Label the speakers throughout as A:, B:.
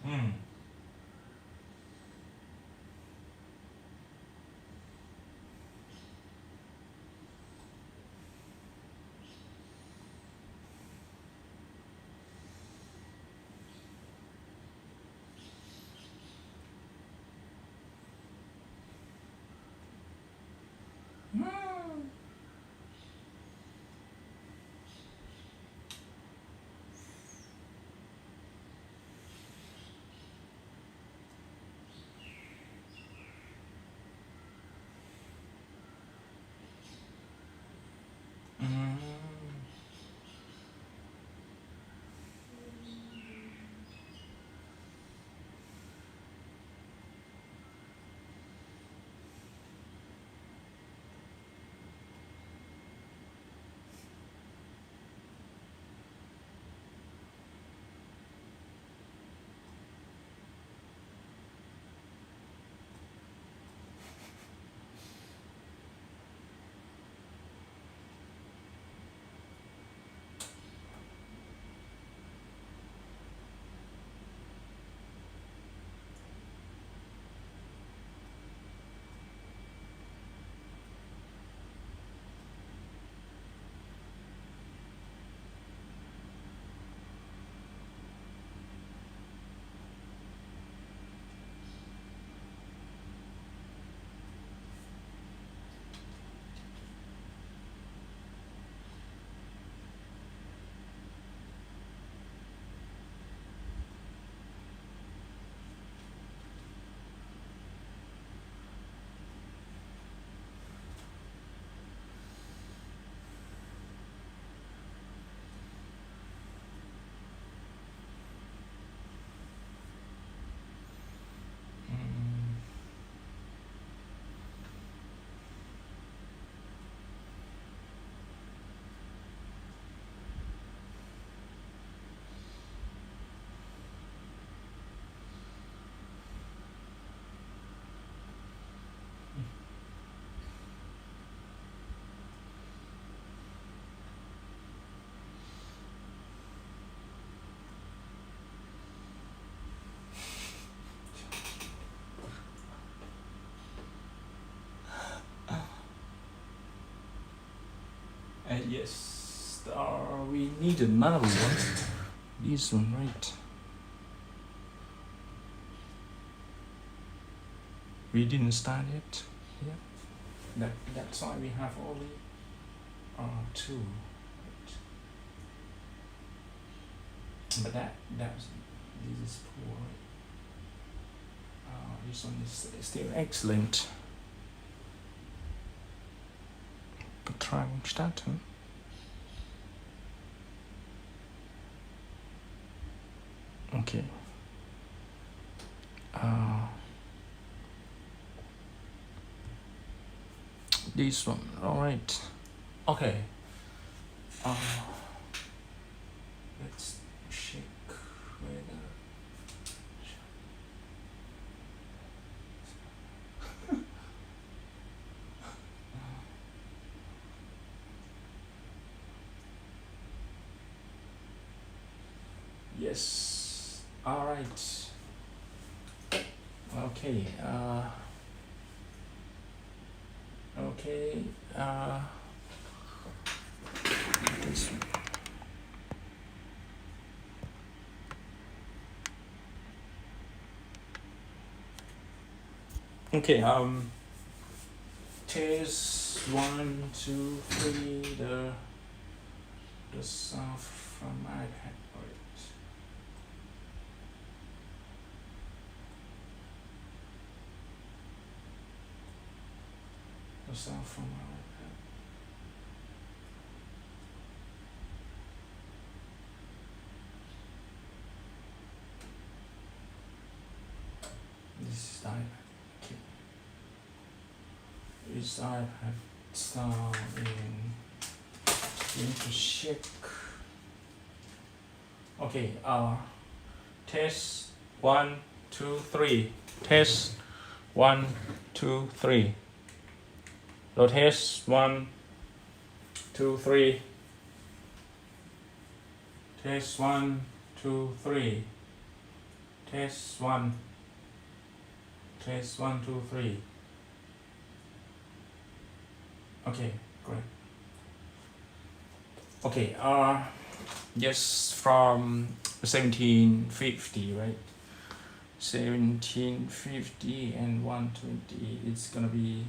A: Mm. Mm. Yes, we need another one. This one, right? We didn't start it. Yeah. That's why we have only two. Right. But this is poor. This one is still excellent. Betragen starten. Okay. This one, all right. Okay. Let's check whether. Yes. All right. Okay. Okay. This one. Okay. Test 1, 2, 3. The sound from iPad. The sound from iPad. This is the iPad. Okay. This iPad sound in to check. Okay. Test 1, 2, 3. Test 1, 2, 3. So test 1, 2, 3. Test 1, 2, 3. Test one. Test 1, 2, 3. Okay, great. Okay, yes, from 1750, right? 1750 and 120, it's gonna be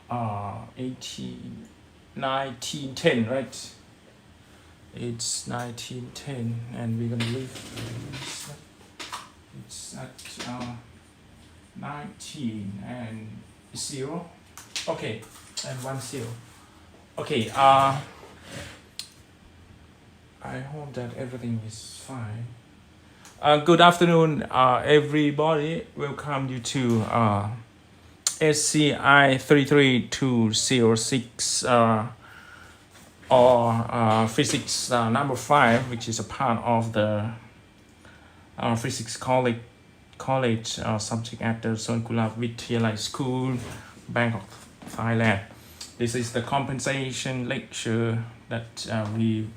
A: 1910, right? It's 1910, and we're gonna leave it's at 19 and 0. Okay, and 1 0. Okay, I hope that everything is fine. Good afternoon, everybody. Welcome you to SCI33206 or physics number 5, which is a part of the physics college subject at the Suankularb Wittayalai School, Bangkok, Thailand. This is the compensation lecture that we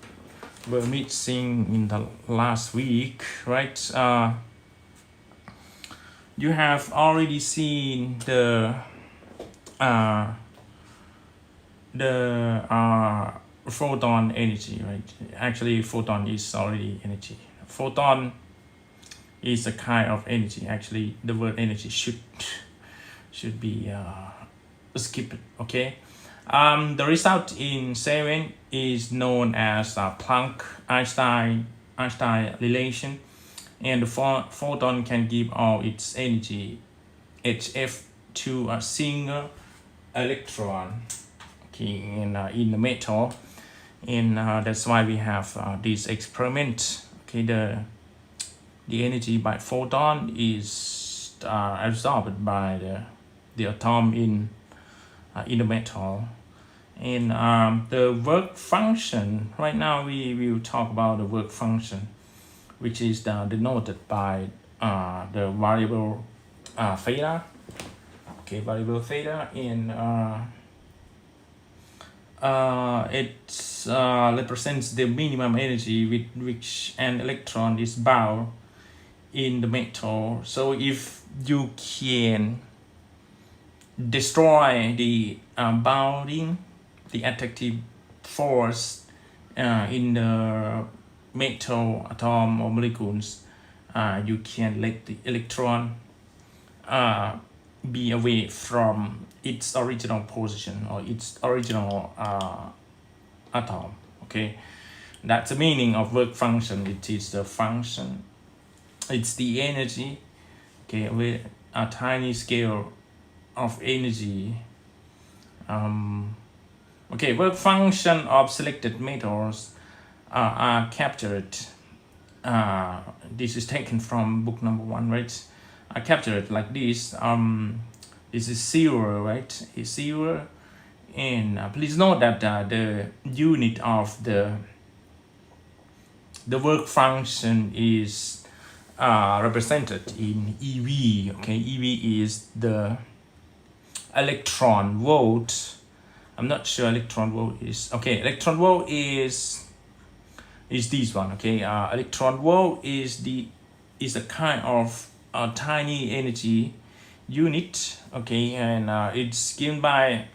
A: were missing in the last week, right? You have already seen the photon energy, right? Actually, photon is already energy. Photon is a kind of energy. Actually, the word energy should be skipped. Okay. The result in 7 is known as Planck-Einstein relation, and the photon can give all its energy HF to a single electron, okay, in the metal, and that's why we have this experiment. Okay, the energy by photon is absorbed by the atom in the metal. And the work function, right now we will talk about the work function, which is denoted by the variable theta. Okay, variable theta, and it represents the minimum energy with which an electron is bound in the metal. So if you can destroy the bounding, the attractive force in the metal atom or molecules, you can let the electron be away from its original position or its original atom. Okay, that's the meaning of work function. It is the function, it's the energy, okay, with a tiny scale of energy. Okay, work function of selected metals are captured. This is taken from book number 1, right? I capture it like this. This is 0, right? It's 0, and please note that the unit of the work function is represented in EV. Okay, EV is the electron volt. I'm not sure electron volt is okay. Electron volt is this one. Okay, electron volt is a kind of tiny energy unit. Okay, and it's given by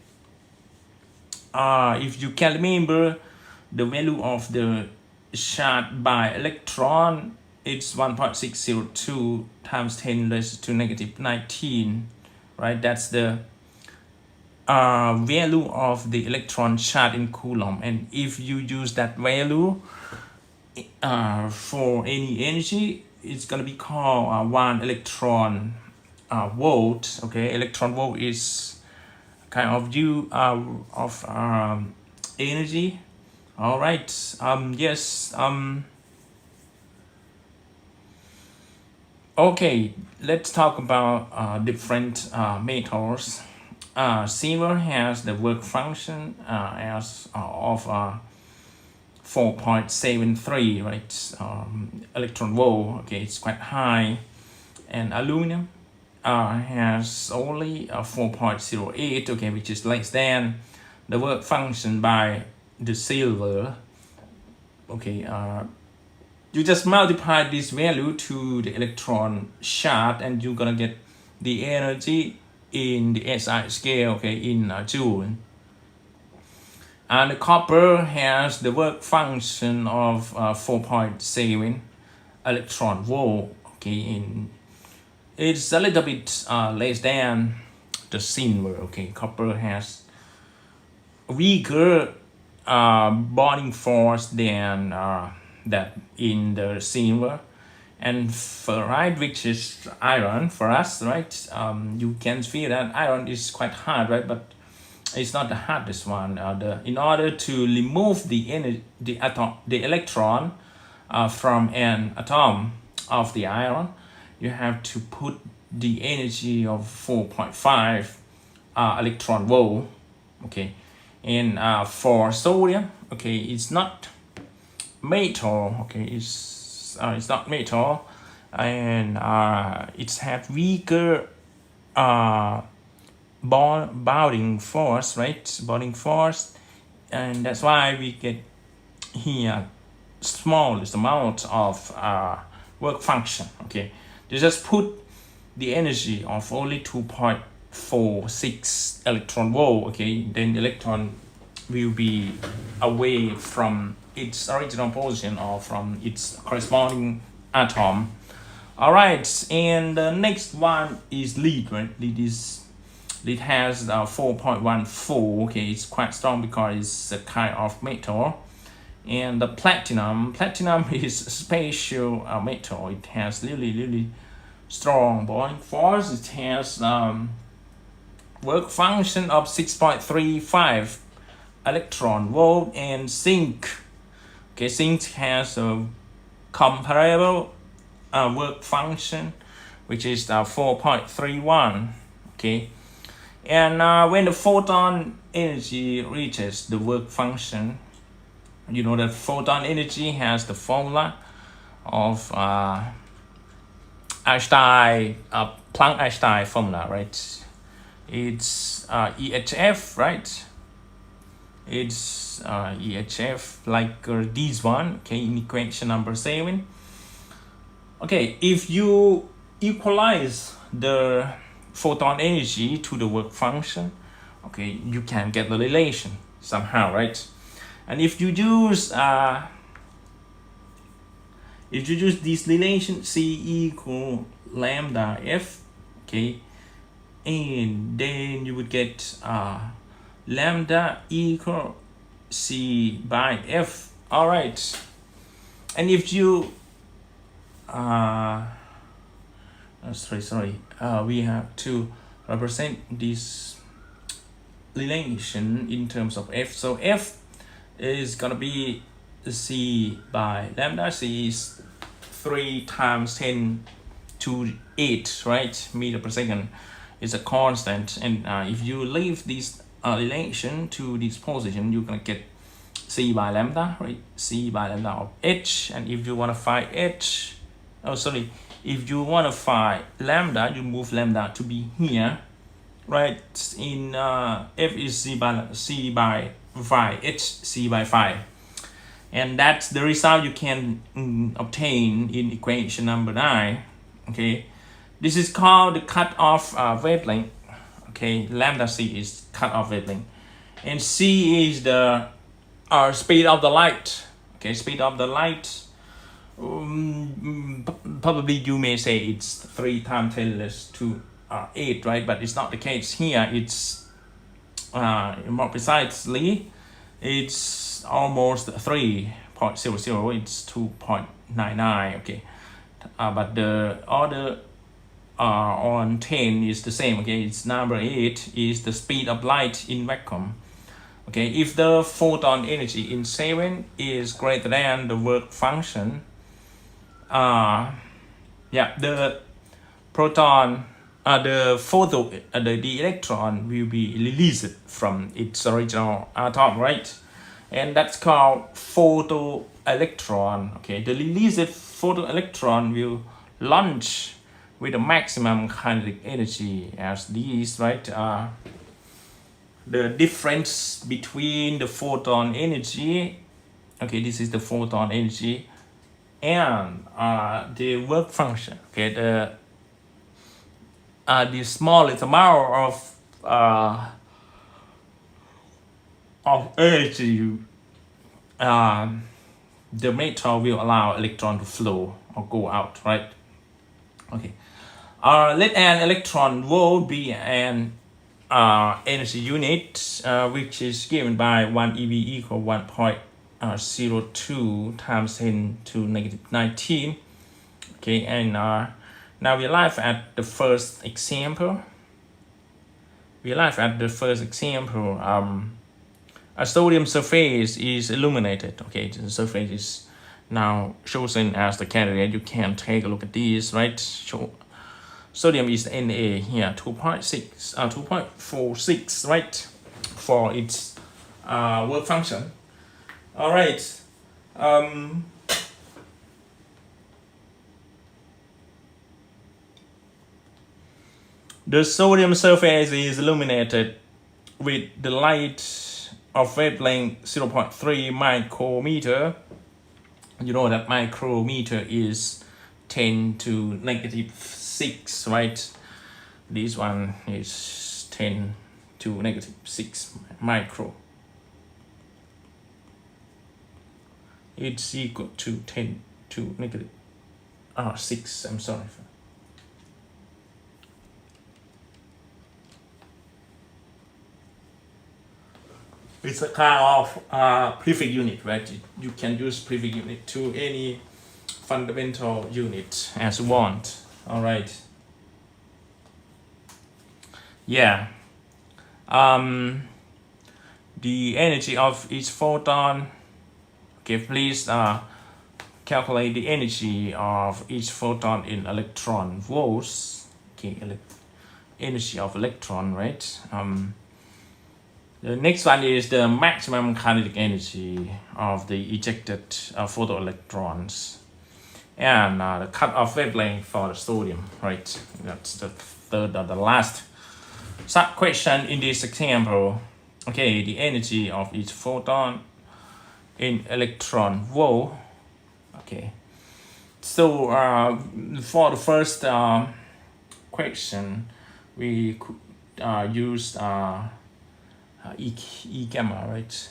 A: if you can remember the value of the charge by electron, it's 1.602 times 10 raised to negative 19, right? That's the value of the electron charge in Coulomb. And if you use that value for any energy, it's gonna be called 1 electron volt. Okay, electron volt is kind of energy. All right. Yes. Okay, let's talk about different metals. Silver has the work function as of 4.73, right? Electron volt. Okay, it's quite high. And aluminum has only 4.08, okay, which is less than the work function by the silver. Okay, you just multiply this value to the electron charge, and you're gonna get the energy in the SI scale, okay, in Joule. And the copper has the work function of 4.7 electron volt, okay, it's a little bit less than the silver, okay. Copper has weaker bonding force than that in the silver. And ferrite, which is iron for us, right? You can feel that iron is quite hard, right? But it's not the hardest one. In order to remove the electron from an atom of the iron, you have to put the energy of 4.5 electron volt, okay. And for sodium, okay, it's not metal, okay, it's not metal, and it has weaker bonding force, right? Bonding force, and that's why we get here smallest amount of work function, okay. You just put the energy of only 2.46 electron volt, okay, then the electron will be away from its original position or from its corresponding atom. All right, and the next one is lead, right? Lead has 4.14, okay, it's quite strong because it's a kind of metal. And the platinum is a special metal. It has really strong bonding force. It has work function of 6.35 electron volt. And zinc, okay, zinc has a comparable work function, which is 4.31, okay. And when the photon energy reaches the work function, you know that photon energy has the formula of Einstein, Planck-Einstein formula, right? It's EHF, right? It's EHF like this one, okay, in equation number 7. Okay, if you equalize the photon energy to the work function, okay, you can get the relation somehow, right? And if you use this relation, C equal lambda F, okay, and then you would get lambda equal C by F. All right, and if you we have to represent this relation in terms of F. So F is gonna be C by lambda. C is 3 times 10 to 8, right, meter per second. Is a constant, and if you leave this relation to this position, you're gonna get C by lambda, right? C by lambda of H. And if you want to find H, if you want to find lambda, you move lambda to be here, right? In F is C by 5, H C by 5, and that's the result you can obtain in equation number 9, okay. This is called the cut off wavelength, okay. Lambda C is cut off wavelength, and C is the speed of the light, okay. Speed of the light, probably you may say it's 3 times 10 raised to 8, right? But it's not the case here. It's more precisely, it's almost 3.00. It's 2.99, okay. But the order on 10 is the same, okay. It's number 8 is the speed of light in vacuum, okay. If the photon energy in 7 is greater than the work function, the proton, the electron will be released from its original atom, right? And that's called photoelectron, okay. The released photoelectron will launch with a maximum kinetic energy as these, right? The difference between the photon energy, okay, this is the photon energy, and the work function. Okay, the smallest amount of energy the metal will allow electron to flow or go out, right? Okay. Let an electron volt be an energy unit which is given by 1 eV equal 1.02 times 10 to negative 19. Okay, and now we arrive at the first example. A sodium surface is illuminated. Okay, the surface is now chosen as the candidate. You can take a look at this, right? Sodium is Na here, 2.46, right, for its work function. All right. The sodium surface is illuminated with the light of wavelength 0.3 micrometer. You know that micrometer is 10 to negative 6, right? This one is 10 to negative 6 micro. It's equal to 10 to negative 6. I'm sorry. It's a kind of prefix unit, right? You can use prefix unit to any fundamental unit as you want. All right. Yeah. The energy of each photon. Okay, please calculate the energy of each photon in electron volts. Okay, energy of electron, right? The next one is the maximum kinetic energy of the ejected photoelectrons, and the cut-off wavelength for the sodium, right? That's the third or the last sub-question in this example. Okay, the energy of each photon in electron volt. Okay, so for the first question, we could use E gamma, right?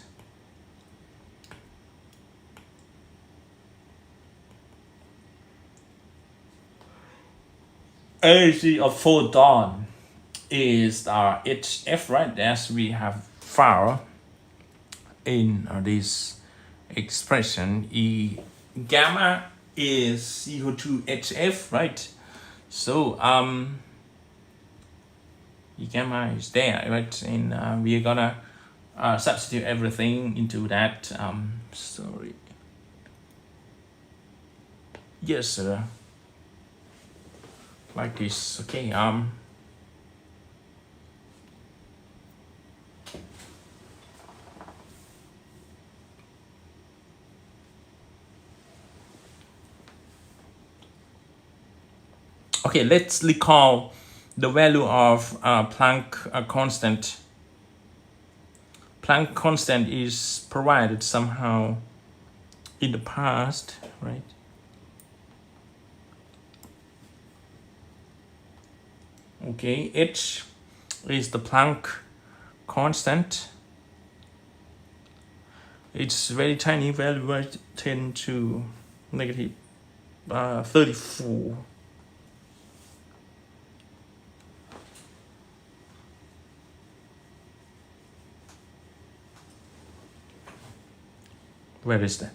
A: Energy of photon is HF, right? As we have found in this expression, E gamma is equal to HF, right? So E gamma is there, right? And we're gonna substitute everything into that. Sorry. Yes, sir. Like this. Okay. Okay, let's recall the value of Planck constant. Planck constant is provided somehow in the past, right? Okay, H is the Planck constant. It's very tiny value, right? 10 to negative 34. Where is that?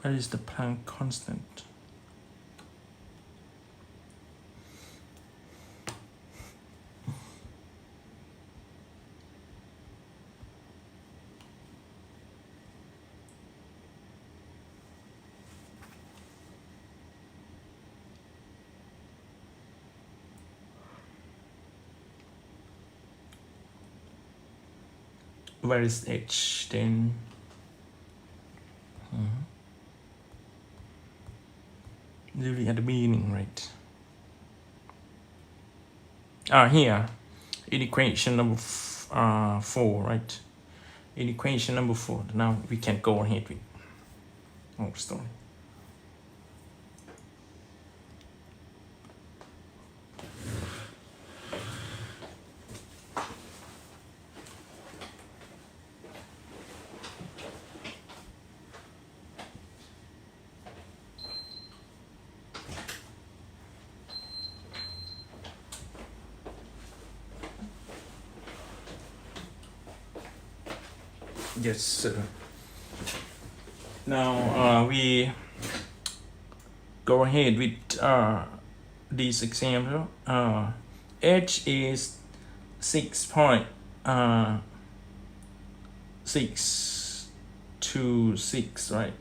A: Where is the Planck constant? Where is H then? Really at the beginning, right? here in equation number 4, right? In equation number 4, now we can go ahead with our story. Yes, sir. Now we go ahead with this example. H is 6.626, right,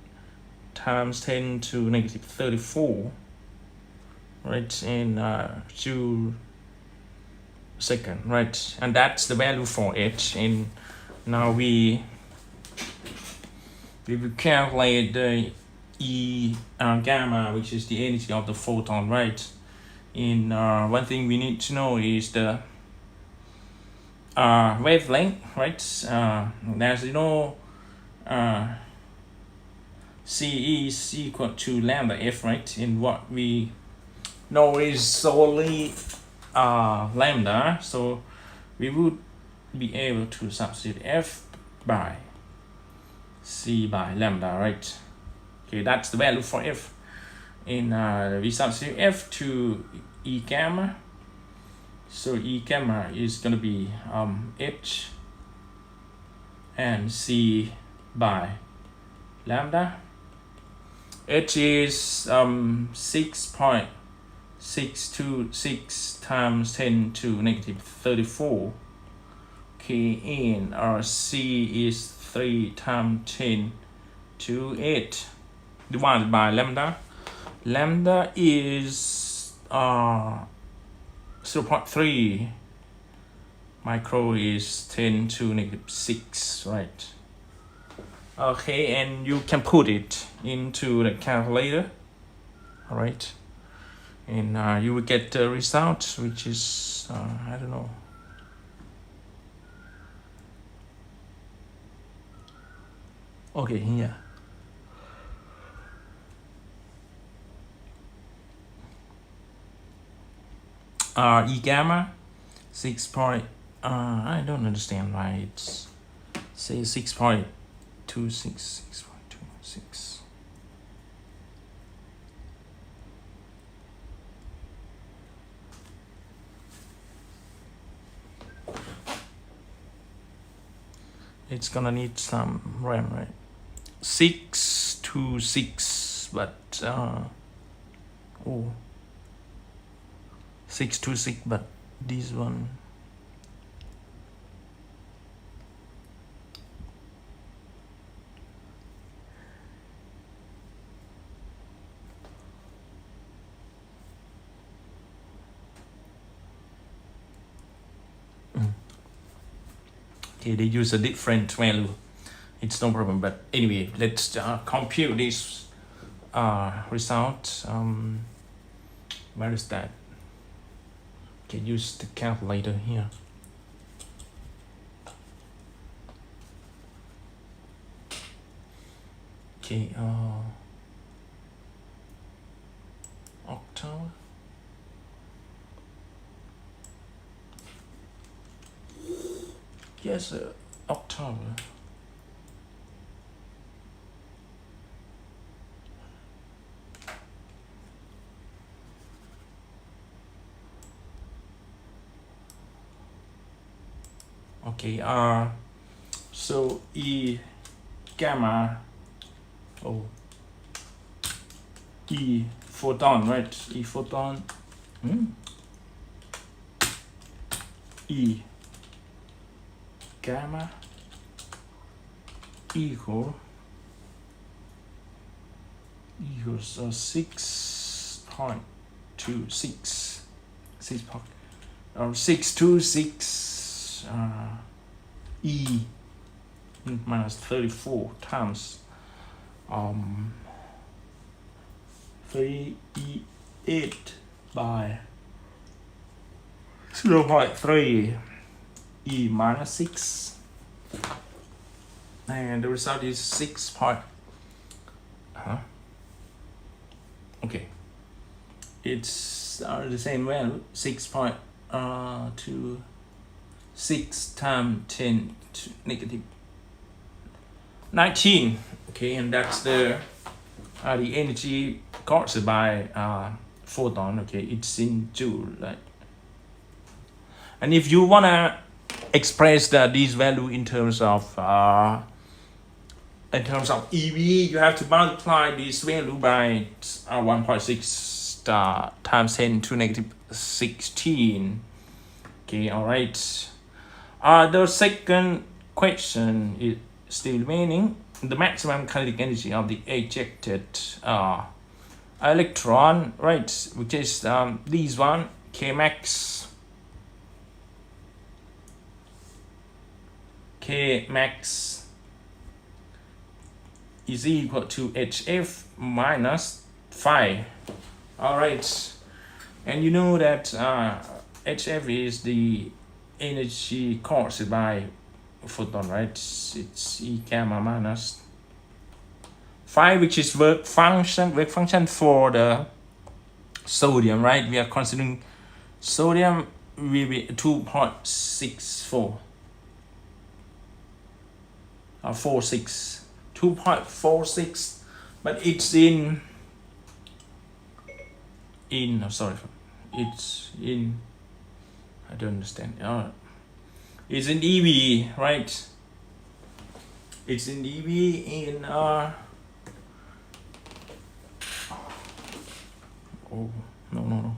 A: times 10 to negative 34, right, in joule second, right, and that's the value for H. And now we will calculate the E gamma, which is the energy of the photon, right? And one thing we need to know is the wavelength, right? As you know, C is equal to lambda F, right? And what we know is solely lambda, so we would be able to substitute F by C by lambda, right? Okay, that's the value for F. And we substitute F to E gamma. So E gamma is going to be H and C by lambda. H is 6.626 times 10 to negative 34. Okay, and our C is 3 times 10 to 8 divided by lambda. Lambda is 0.3. Micro is 10 to negative 6, right? Okay, and you can put it into the calculator, all right? And you will get the result, which is, I don't know. Okay, here. E gamma 6 point, I don't understand why it's say 6.26, 6.26. It's gonna need some RAM, right? 626, but 626, but this one okay, they use a different value. It's no problem, but anyway, let's compute this result. Where is that? Okay, use the calculator here. Okay, octal. Yes, octal. Okay, so E gamma, E photon, right? E photon, E gamma equals 6.26, 626 E minus 34 times 3E8 by 0.3 e minus 6, and the result is 6 point. Okay, it's the same value, 6.26 times 10 to negative 19. Okay, and that's the energy caused by photon. Okay, it's in joule, right? And if you wanna express this value in terms of EV, you have to multiply this value by 1.6 times 10 to negative 16. Okay, all right. The second question is still remaining. The maximum kinetic energy of the ejected electron, right, which is this one, Kmax is equal to HF minus phi. All right, and you know that HF is the energy caused by photon, right? It's E gamma minus phi, which is work function for the sodium, right? We are considering sodium will be 2.64 or 46, 2.46, but it's in it's in, I don't understand. It's in EV, right? It's in EV in oh no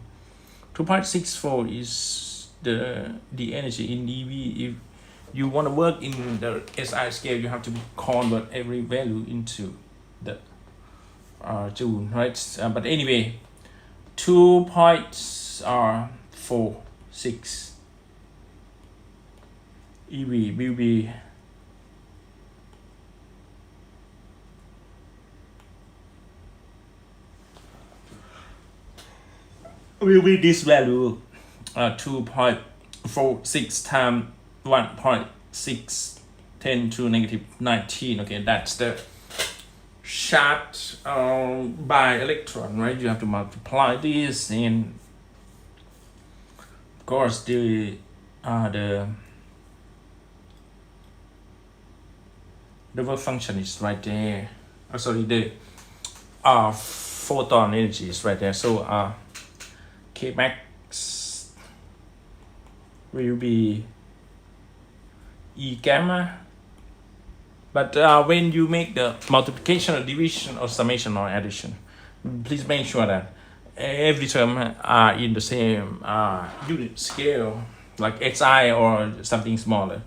A: 2.64 is the energy in EV. If you want to work in the SI scale, you have to convert every value into the joule, right? But anyway, 2.46 EV will be this value, 2.46 times 1.6 10 to negative 19. Okay, that's the charge by electron, right? You have to multiply this, and of course the work function is right there. Sorry, the photon energy is right there. So Kmax will be E gamma, but when you make the multiplication or division or summation or addition, please make sure that every term are in the same unit scale, like SI or something smaller.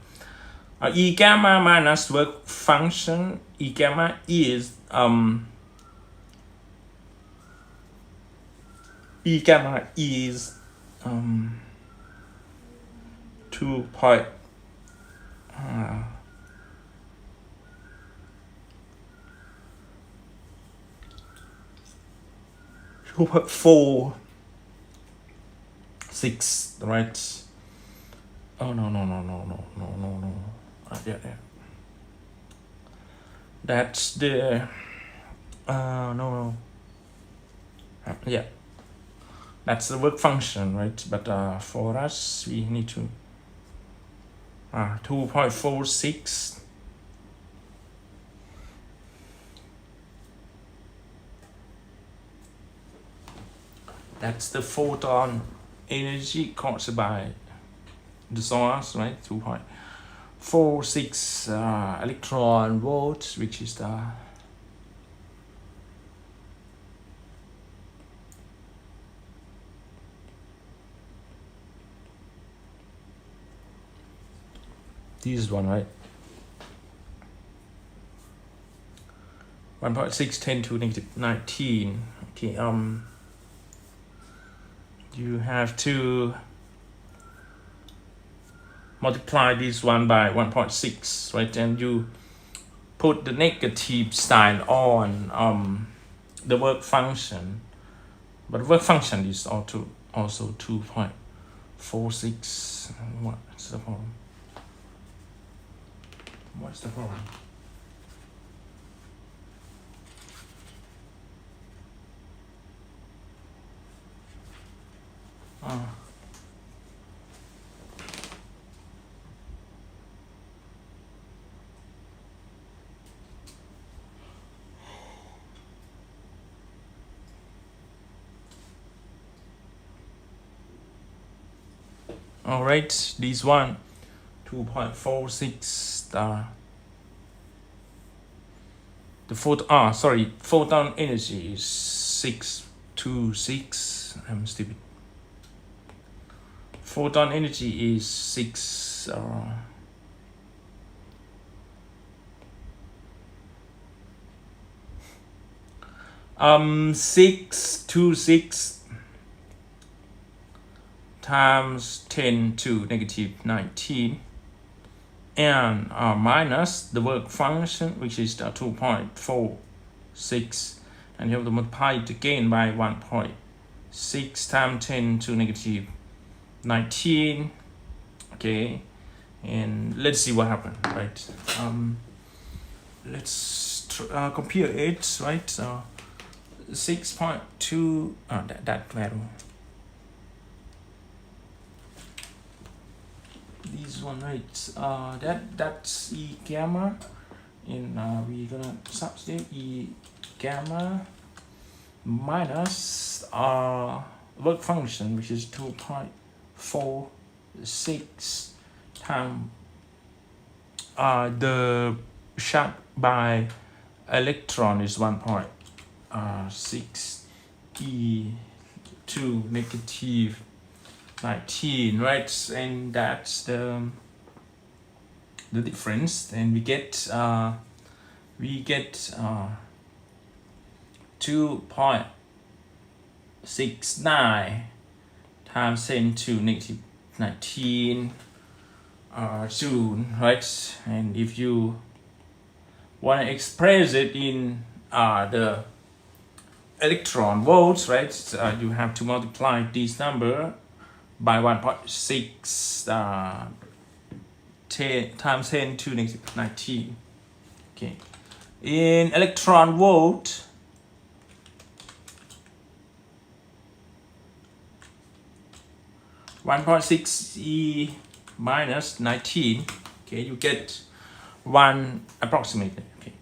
A: E gamma minus work function, E gamma is 2.46, right? Oh no. Yeah. That's the yeah, that's the work function, right? But for us, we need to 2.46. That's the photon energy caused by the source, right? 2.46 electron volts, which is the this one, right? 1.6 10 to negative 19. Okay, you have to multiply this one by 1.6, right? And you put the negative sign on the work function, but work function is also 46. What's the problem? What's the problem? All right, this one 2.46 the photon energy is 626. I'm stupid. Photon energy is 626 times 10 to negative 19 and minus the work function, which is 2.46, and you have to multiply it again by 1.6 times 10 to negative 19. Okay, and let's see what happened, right? Let's compare it, right? So 6.2 that value. This one, right? That's E gamma, and we're gonna substitute E gamma minus work function, which is 2.46 times the charge by electron is 1.6 e to negative 19, right? And that's the difference, and we get 2.69 times 10 to negative 19 Joule, right? And if you want to express it in the electron volts, right, you have to multiply this number by 1.6 times 10 to negative 19. Okay, in electron volt, (1.6e minus 19). Okay, you get one approximately. Okay,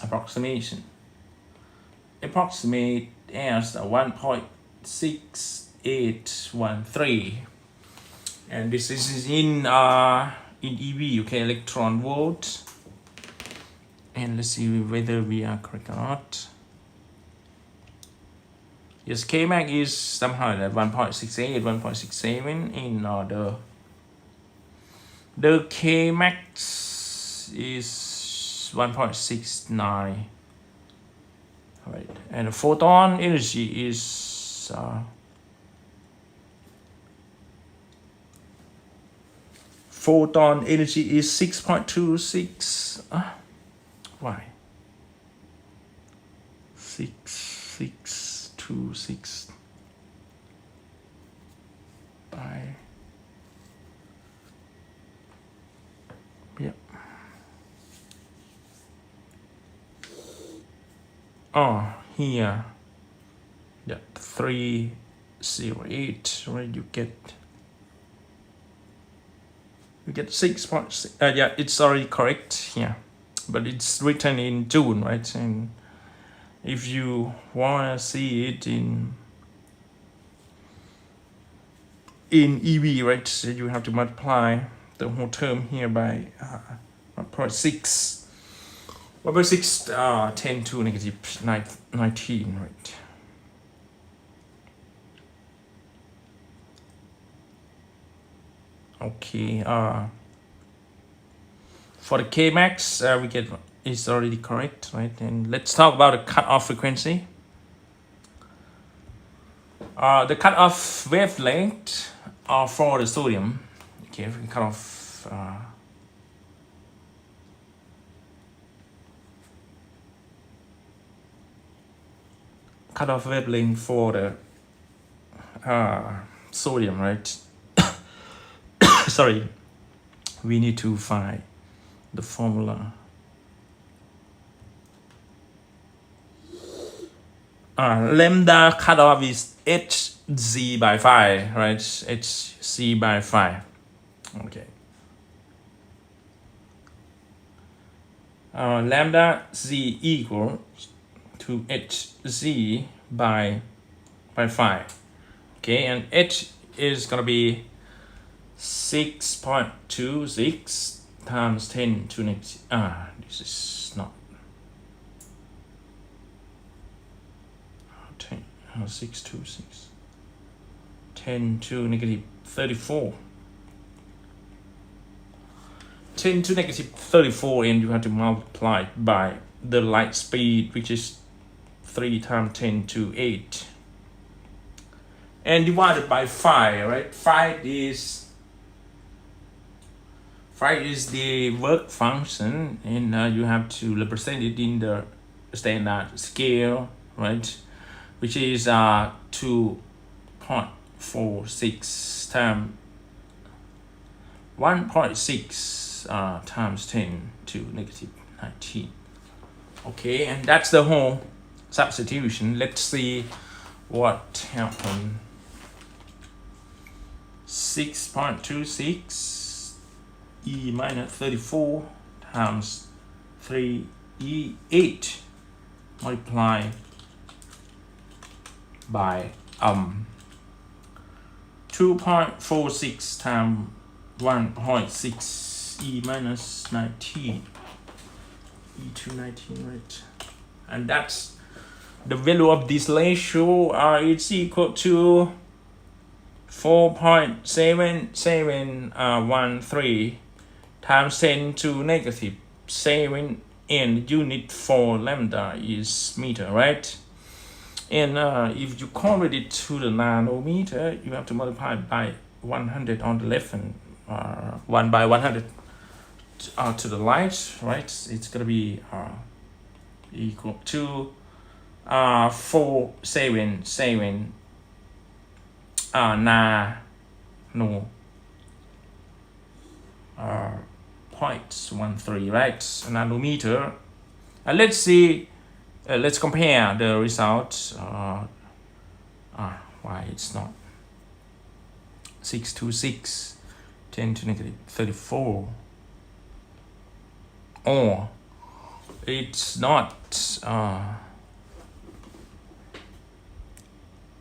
A: approximate as 1.6813, and this is in EV. Okay, electron volt, and let's see whether we are correct or not. Yes, Kmax is somehow at 1.68, 1.67 in the Kmax is 1.69. Right, and the photon energy is photon energy is 6.26. Why? 6.26 by, yep. Oh, here, yeah, 308, right? You get 6.6. Yeah, it's already correct here, but it's written in Joule, right? And if you want to see it in EV, right, so you have to multiply the whole term here by 1.6. 1.6 10 to negative 19, right? Okay, for the Kmax, we get is already correct, right? And let's talk about the cutoff frequency. The cutoff wavelength for the sodium. Okay, we can cut off wavelength for the sodium, right? sorry, we need to find the formula. Lambda cutoff is hz by phi, right? hc by phi. Okay. Lambda z equal to hz by phi. Okay, and h is gonna be 6.26 times 10 to negative. This is not 626. 10 to negative 34. 10 to negative 34, and you have to multiply it by the light speed, which is 3 times 10 to 8. And divided by phi, right? Phi is the work function, and you have to represent it in the standard scale, right? Which is 2.46 times 1.6 times 10 to negative 19. Okay, and that's the whole substitution. Let's see what happened. 6.26 e minus 34 times 3e8 multiplied by 2.46 times 1.6 e minus 19 e to 19, right? And that's the value of this ratio. It's equal to 4.7713 times 10 to negative 7, and unit for lambda is meter, right? And if you convert it to the nanometer, you have to multiply by 100 on the left and 1 by 100 to the right, right? It's gonna be equal to 477 nano 0.13, right? Nanometer. Let's see. Let's compare the results. Why it's not 626 10 to negative 34, or it's not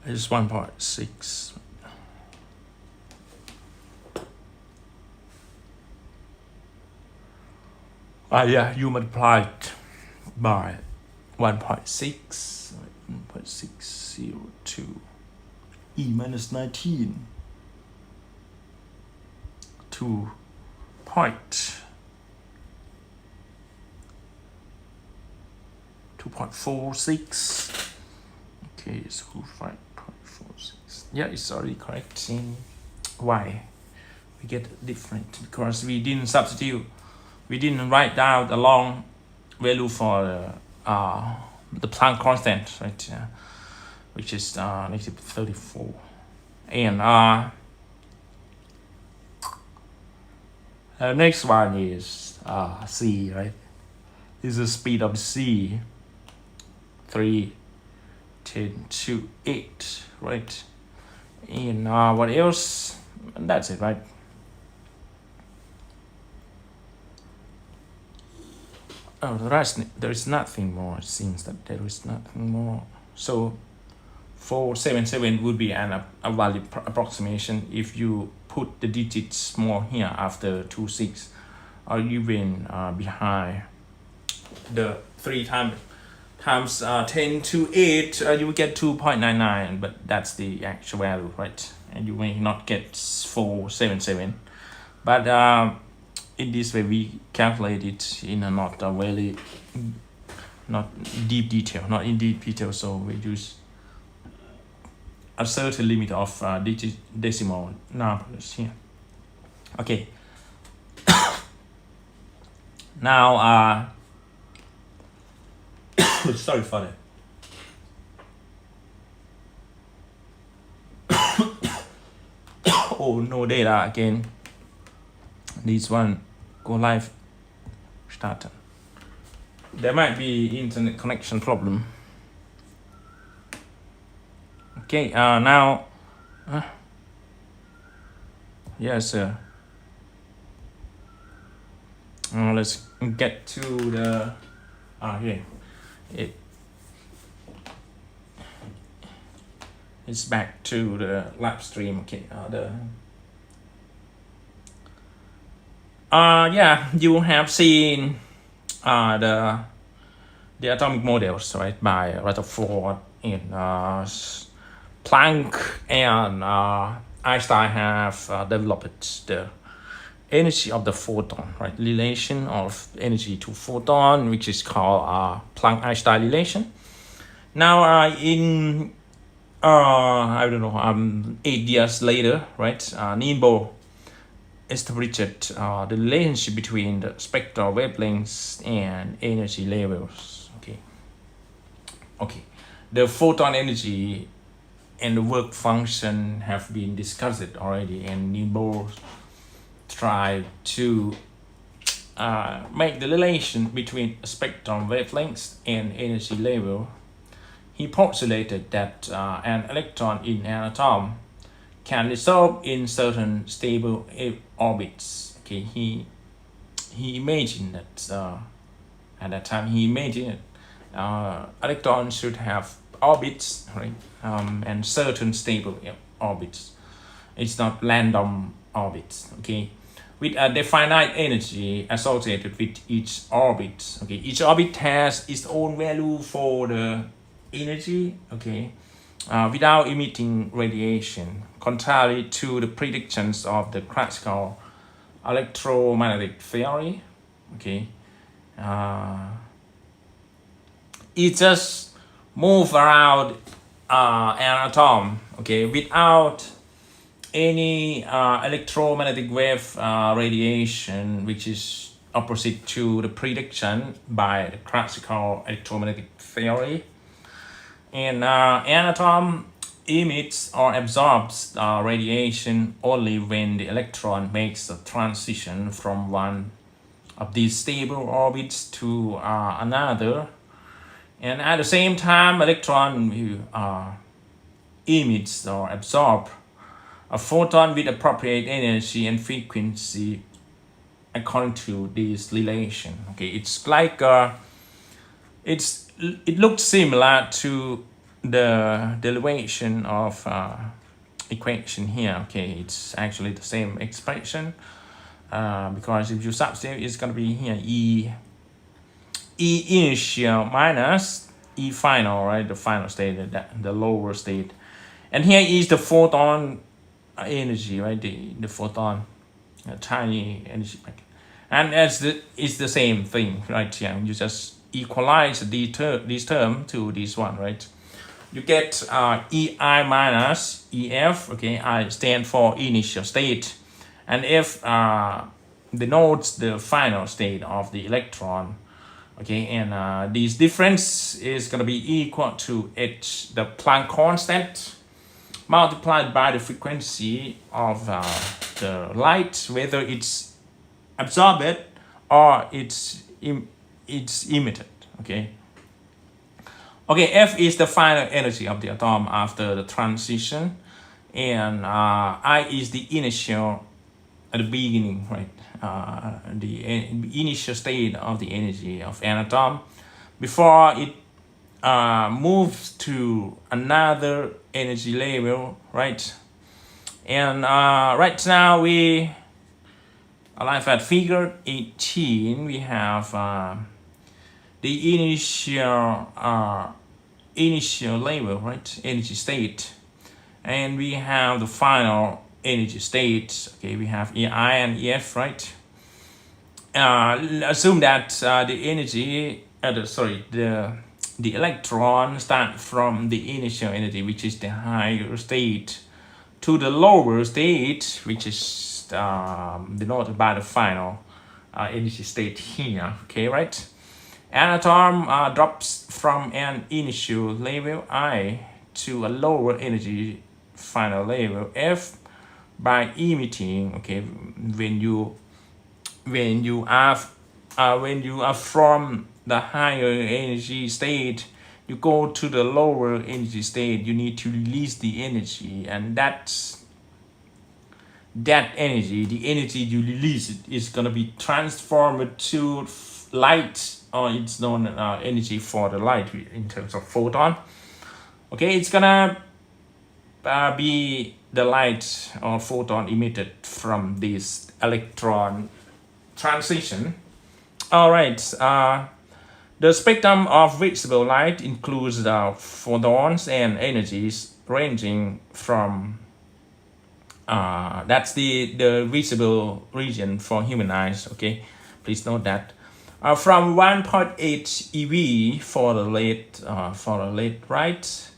A: it's 1.6. Yeah, you multiply it by 1.602 e minus 19 to 2.46. Okay, so 5.46. Yeah, it's already correct. In why we get different? Because we didn't substitute. We didn't write down the long value for the Planck constant, right? Which is negative 34. And next one is C, right? This is the speed of C, 310 to 8, right? And what else? And that's it, right? Oh, the rest, there is nothing more. It seems that there is nothing more. So 477 would be a valid approximation if you put the digits more here after 26, or even behind the 3 times 10 to 8, you will get 2.99, but that's the actual value, right? And you may not get 477, but in this way we calculate it in a not deep detail, so we use a certain limit of decimal numbers here. Okay. Now sorry for that. Oh, no data again. This one go live started. There might be internet connection problem. Okay, now yes sir. Let's get to the here. It's back to the live stream. Okay, yeah, you have seen the atomic models, right, by Rutherford and Planck and Einstein have developed the energy of the photon, right, relation of energy to photon, which is called Planck-Einstein relation. Now in I don't know 8 years later, right, Niels Bohr established the relationship between the spectral wavelengths and energy levels. Okay, the photon energy and the work function have been discussed already, and Niels Bohr tried to make the relation between spectrum wavelengths and energy level. He postulated that an electron in an atom can resolve in certain stable orbits. Okay, he imagined that at that time he imagined electrons should have orbits, right, and certain stable orbits. It's not random orbits. Okay, with a definite energy associated with each orbit. Okay, each orbit has its own value for the energy. Okay, without emitting radiation, contrary to the predictions of the classical electromagnetic theory. Okay, it just move around an atom, okay, without any electromagnetic wave radiation, which is opposite to the prediction by the classical electromagnetic theory. And an atom emits or absorbs radiation only when the electron makes a transition from one of these stable orbits to another. And at the same time, electron emits or absorbs a photon with appropriate energy and frequency according to this relation. Okay, it's like it looks similar to the derivation of equation here. Okay, it's actually the same expression because if you substitute, it's going to be here E initial minus E final, right, the final state, the lower state, and here is the photon energy, right, the photon, a tiny energy packet, and it's the same thing, right? Here you just equalize this term to this one, right? You get EI minus EF. Okay, I stand for initial state, and F denotes the final state of the electron. Okay, and this difference is going to be equal to H, the Planck constant, multiplied by the frequency of the light, whether it's absorbed or it's emitted. Okay, F is the final energy of the atom after the transition, and I is the initial at the beginning, right? The initial state of the energy of an atom before it moves to another energy level, right? And right now we arrive at figure 18. We have the initial level, right, energy state, and we have the final energy state. Okay, we have EI and EF, right? Assume that the energy, the electron start from the initial energy, which is the higher state, to the lower state, which is denoted by the final energy state here. Okay, right? An atom drops from an initial level I to a lower energy final level F by emitting, okay, when you when you are from the higher energy state, you go to the lower energy state, you need to release the energy, and that energy, the energy you release, it is going to be transformed to light, or it's known energy for the light in terms of photon. Okay, it's gonna be the light or photon emitted from this electron transition. All right, the spectrum of visible light includes photons and energies ranging from that's the visible region for human eyes. Okay, please note that from 1.8 eV for the late right,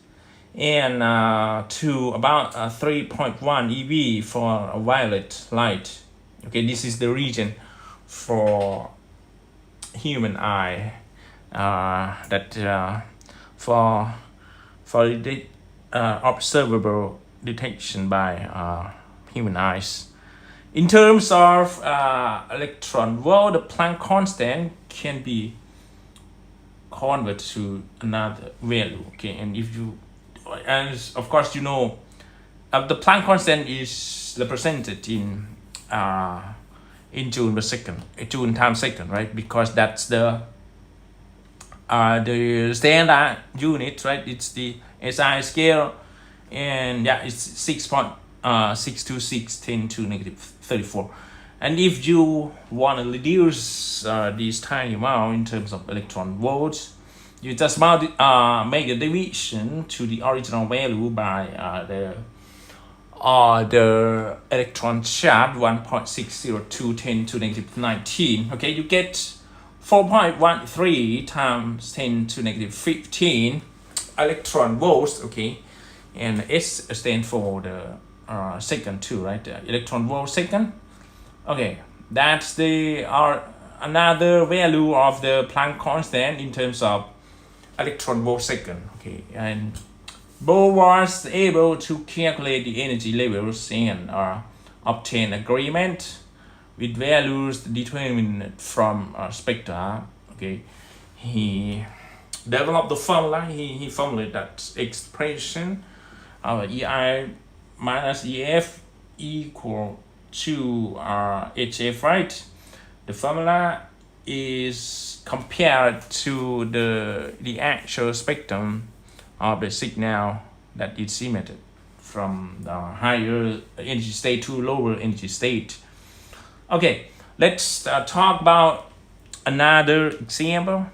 A: and to about 3.1 eV for a violet light. Okay, this is the region for human eye that for the observable detection by human eyes. In terms of electron volt, the Planck constant can be converted to another value. Okay, and if you, and of course you know, the Planck constant is represented in Joule per second, Joule times second, right? Because that's the standard unit, right? It's the SI scale, and yeah, it's 6.626 10 to negative 34. And if you want to reduce this tiny amount in terms of electron volts, you just make a division to the original value by the electron charge 1.602 10 to negative 19. Okay, you get 4.13 times 10 to negative 15 electron volts. Okay, and S stands for the second too, right? Electron volt second. Okay, that's the another value of the Planck constant in terms of electron volt second. Okay, and Bohr was able to calculate the energy levels and obtain agreement with values determined from spectra. Okay, he developed the formula. He formulated that expression of EI minus EF equal to HF, right? The formula is compared to the actual spectrum of the signal that is emitted from the higher energy state to lower energy state. Okay, let's talk about another example,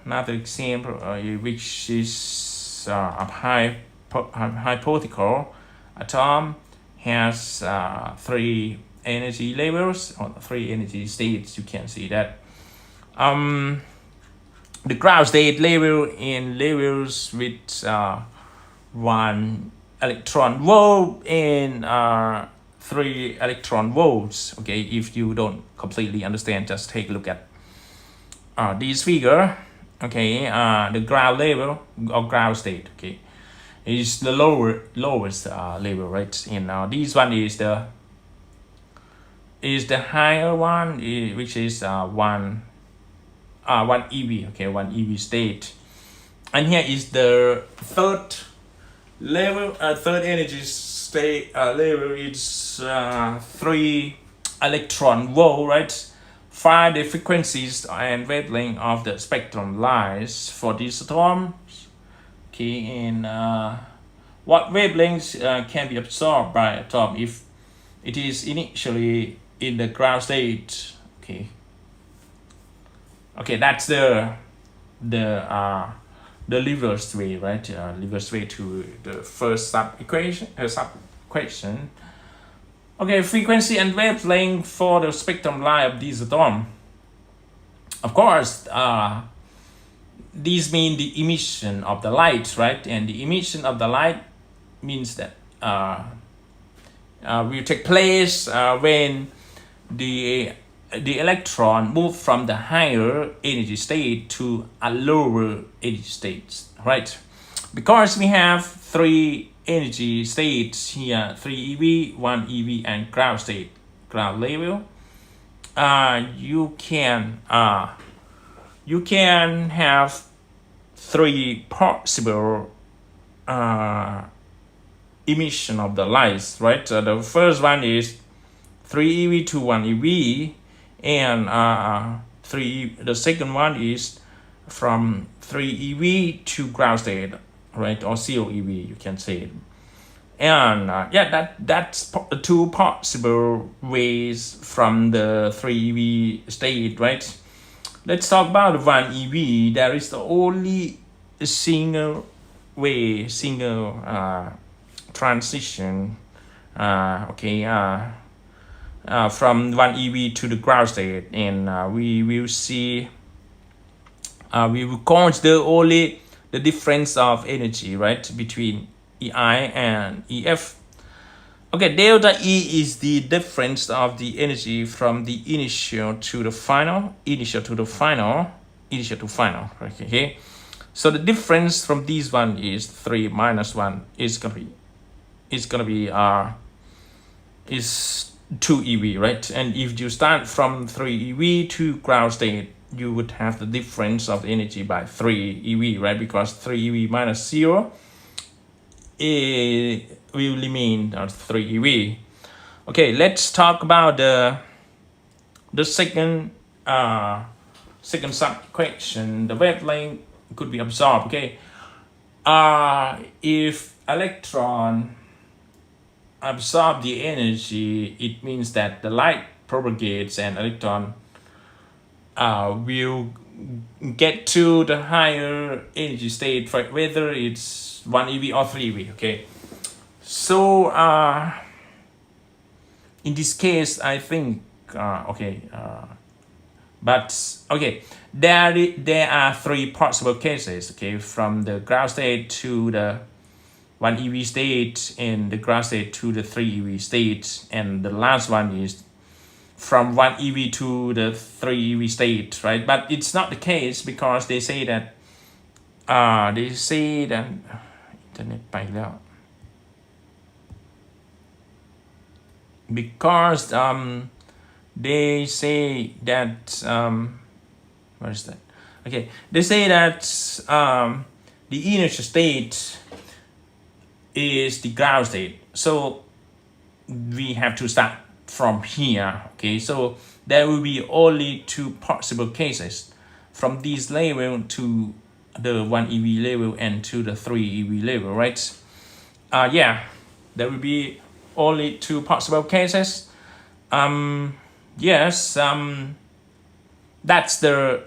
A: which is a hypothetical atom has 3 energy levels or 3 energy states. You can see that the ground state level in levels with 1 electron volt and 3 electron volts. Okay, if you don't completely understand, just take a look at this figure. Okay, the ground level or ground state, okay, is the lowest level, right? And this one is the higher one, which is 1 eV. Okay, 1 eV state, and here is the third level, third energy state level. It's 3 electron volt, right? Find the frequencies and wavelength of the spectrum lines for these atoms. Okay, and what wavelengths can be absorbed by an atom if it is initially in the ground state. Okay. Okay, that's the reverse way, right? Reverse way to the first sub question. Okay, frequency and wavelength for the spectrum line of this atom. Of course, these mean the emission of the light, right? And the emission of the light means that will take place when the electron move from the higher energy state to a lower energy state, right? Because we have 3 energy states here, 3 eV, 1 eV, and ground state, ground level. you can have three possible emission of the lights, right? The first one is 3 eV to 1 eV, and the second one is from 3 eV to ground state, right? Or 0 eV, you can say it. And that's two possible ways from the 3 eV state, right? Let's talk about 1 eV. There is the only single way, single transition, from 1 eV to the ground state, and we will see, we will consider only the difference of energy, right, between EI and EF. Okay, delta E is the difference of the energy from the initial to the final, okay. So the difference from these one is 3 minus 1 is gonna be is 2 eV, right? And if you start from 3 eV to ground state, you would have the difference of energy by 3 eV, right? Because 3 eV minus 0 will remain 3 eV. Okay, let's talk about the second sub question. The wavelength could be absorbed. Okay, if electron absorb the energy, it means that the light propagates and electron will get to the higher energy state, for whether it's 1 eV or 3 eV. Okay, so in this case, I think there are three possible cases. Okay, from the ground state to the 1 eV state, and the ground state to the 3 eV state, and the last one is from 1 eV to the 3 eV state, right? But it's not the case, because they say that internet ไปแล้ว because they say that what is that? Okay, they say that the initial state is the ground state, so we have to start from here. Okay, so there will be only two possible cases, from this level to the 1 eV level and to the 3 eV level, right? There will be only two possible cases. That's the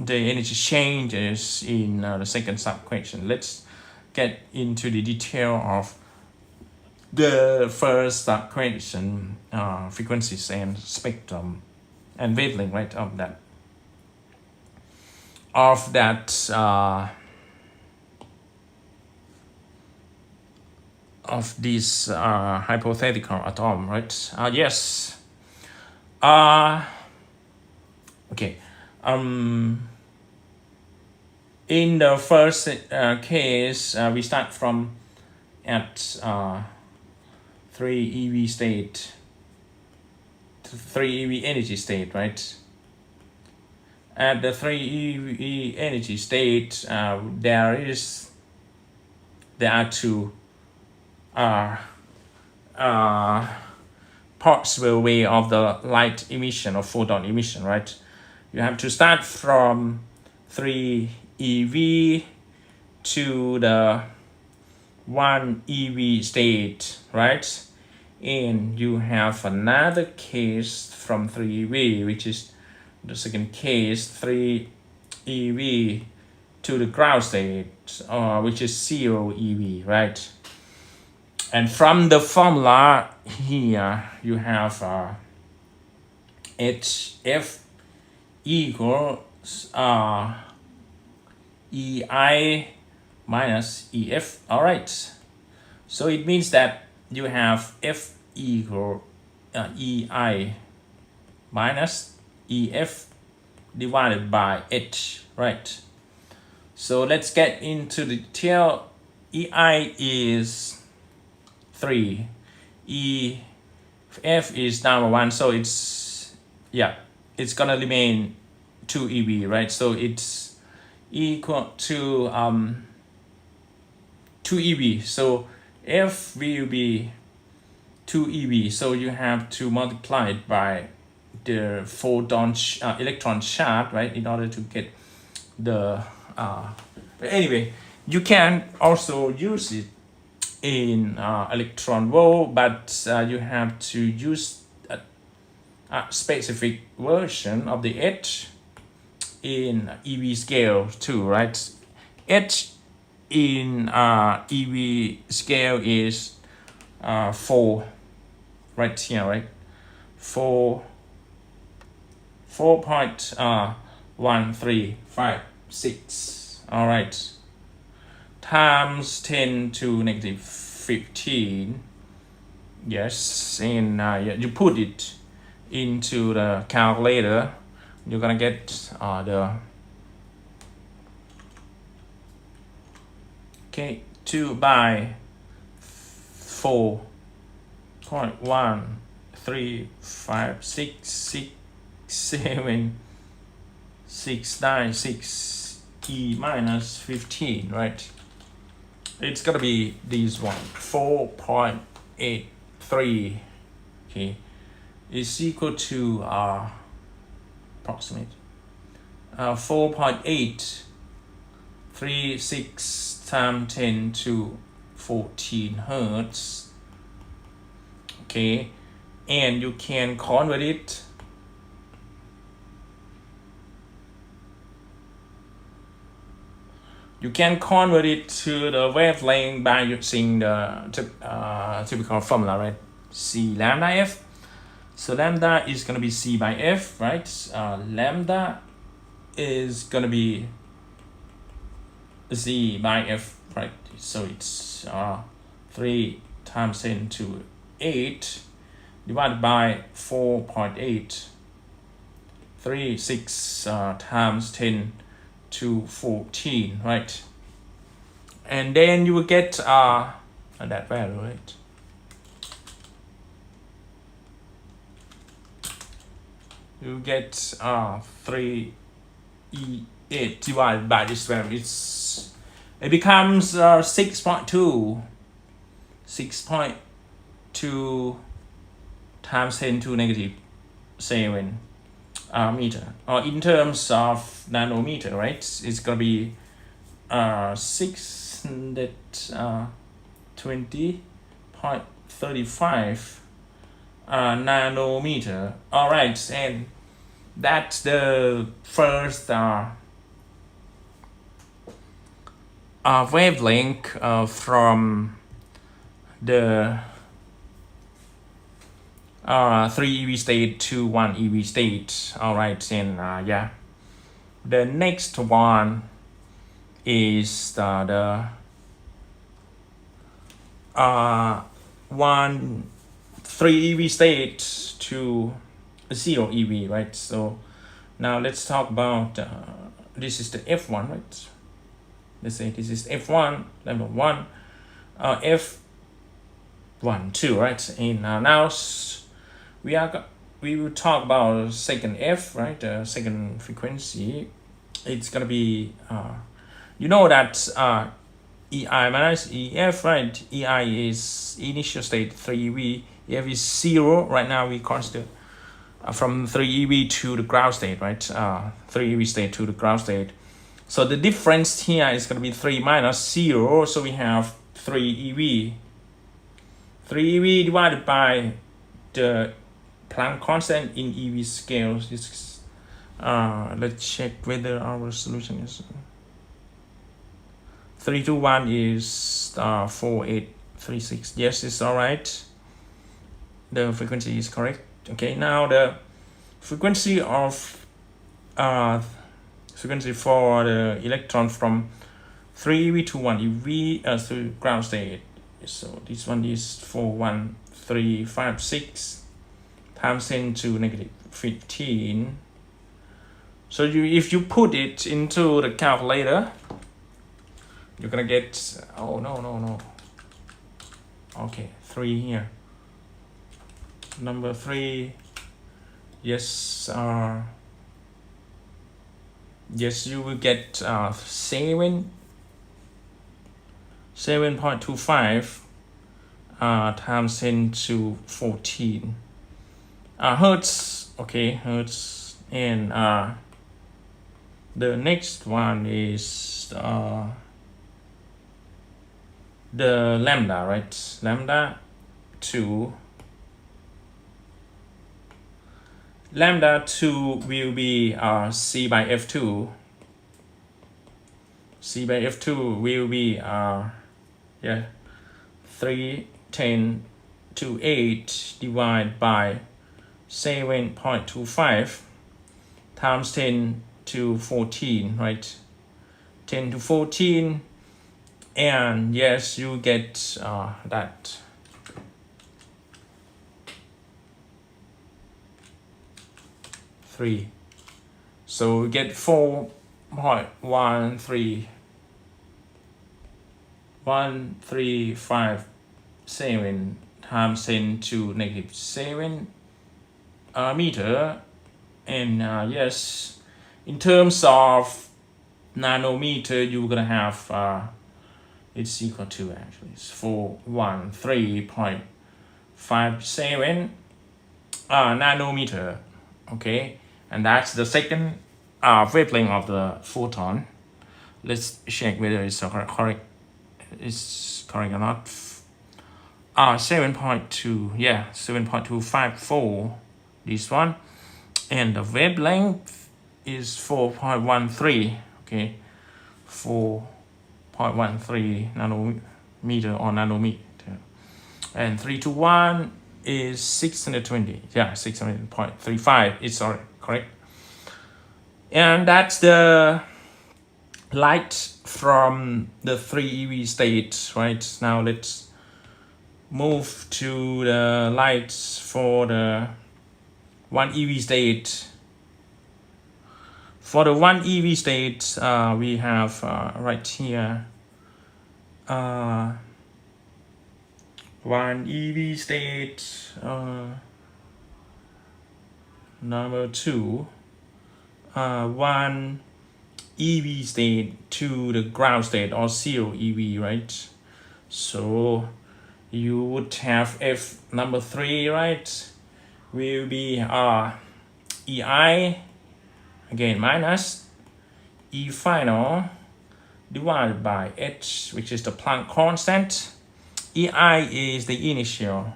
A: energy changes in the second sub question. Let's get into the detail of the first sub question, frequencies and spectrum and wavelength, right, of this hypothetical atom, right? In the first case, we start from at 3 eV state, 3 eV energy state, right? At the 3 eV energy state, there are two possible way of the light emission or photon emission, right? You have to start from 3 eV to the 1 eV state, right? And you have another case from 3 eV, which is the second case, 3 eV to the ground state, which is 0 eV, right? And from the formula here, you have HF equals EI minus EF. All right. So it means that you have F equal EI minus EF divided by H, right? So let's get into the detail. EI is 3, E F is number 1, so it's, yeah, it's gonna remain 2 eV, right? So it's equal to 2 eV. So F will be 2 eV. So you have to multiply it by the photon electron charge, right, in order to get the but anyway, you can also use it in electron volt, but you have to use a specific version of the H in EV scale too, right? H in EV scale is 4 right here, right? 4.1356, all right, times 10 to negative 15. Yes, and you put it into the calculator, you're gonna get the 2 by 4.135667696 e minus 15, right? It's gonna be this one, 4.83, okay, is equal to approximate 4.836 times 10 to 14 hertz. Okay, and you can convert it to the wavelength by using the typical formula, right? C lambda F. So lambda is going to be C by F, right? Lambda is going to be Z by F, right? So it's 3 times 10 to 8 divided by 4.836 times 10 to 14, right? And then you will get that value, right? You get 3E8 divided by this value. It becomes 6.2 times 10 to negative 7 meter. Or in terms of nanometer, right? It's gonna be 620.35 nanometer. All right, and that's the first wavelength from the 3 eV state to 1 eV state. All right, and yeah, the next one is the 3 eV state to 0 eV, right? So now let's talk about this is the F1, right? Let's say this is F1, level 1, F1, 2, right? And now we will talk about second F, right? Second frequency. It's gonna be you know that EI minus EF, right? EI is initial state 3 eV, EF is 0. Right now we consider from 3 eV to the ground state, right? 3 eV state to the ground state. So the difference here is going to be 3 minus 0. So we have 3 eV. 3 eV divided by the Planck constant in eV scales. Let's check whether our solution is 321 is 4836. Yes, it's all right. The frequency is correct. Okay, now the frequency of frequency for the electron from 3 eV to 1 eV to ground state. So this one is 41356 times 10 to negative 15. So if you put it into the calculator, you're gonna get, oh no, okay, 3 here. number 3, yes, yes, you will get 7.25 times 10 to 14 hertz. Okay, hertz. And the next one is the lambda, right? Lambda 2 will be C by F2. C by F2 will be 310 to 8 divided by 7.25 times 10 to 14, right? 10 to 14, and yes, you get that. Three. So we get 4.1357 times 10 to negative 7 meter. And yes, in terms of nanometer, you're gonna have it's equal to, actually, it's 413.57 nanometer. Okay, and that's the second wavelength of the photon. Let's check whether it's correct. It's correct or not. 7.2, yeah, 7.254, this one, and the wavelength is 4.13. Okay, 4.13 nanometer or nanometer, and 3 to 1 is 620. Yeah, 600.35. It's all correct. And that's the light from the 3 EV states, right? Now let's move to the lights for the 1 EV state. For the 1 EV state, we have right here 1 EV state number 2, 1 EV state to the ground state or 0 EV, right? So you would have F number 3, right? Will be EI, again minus E final divided by H, which is the Planck constant. EI is the initial.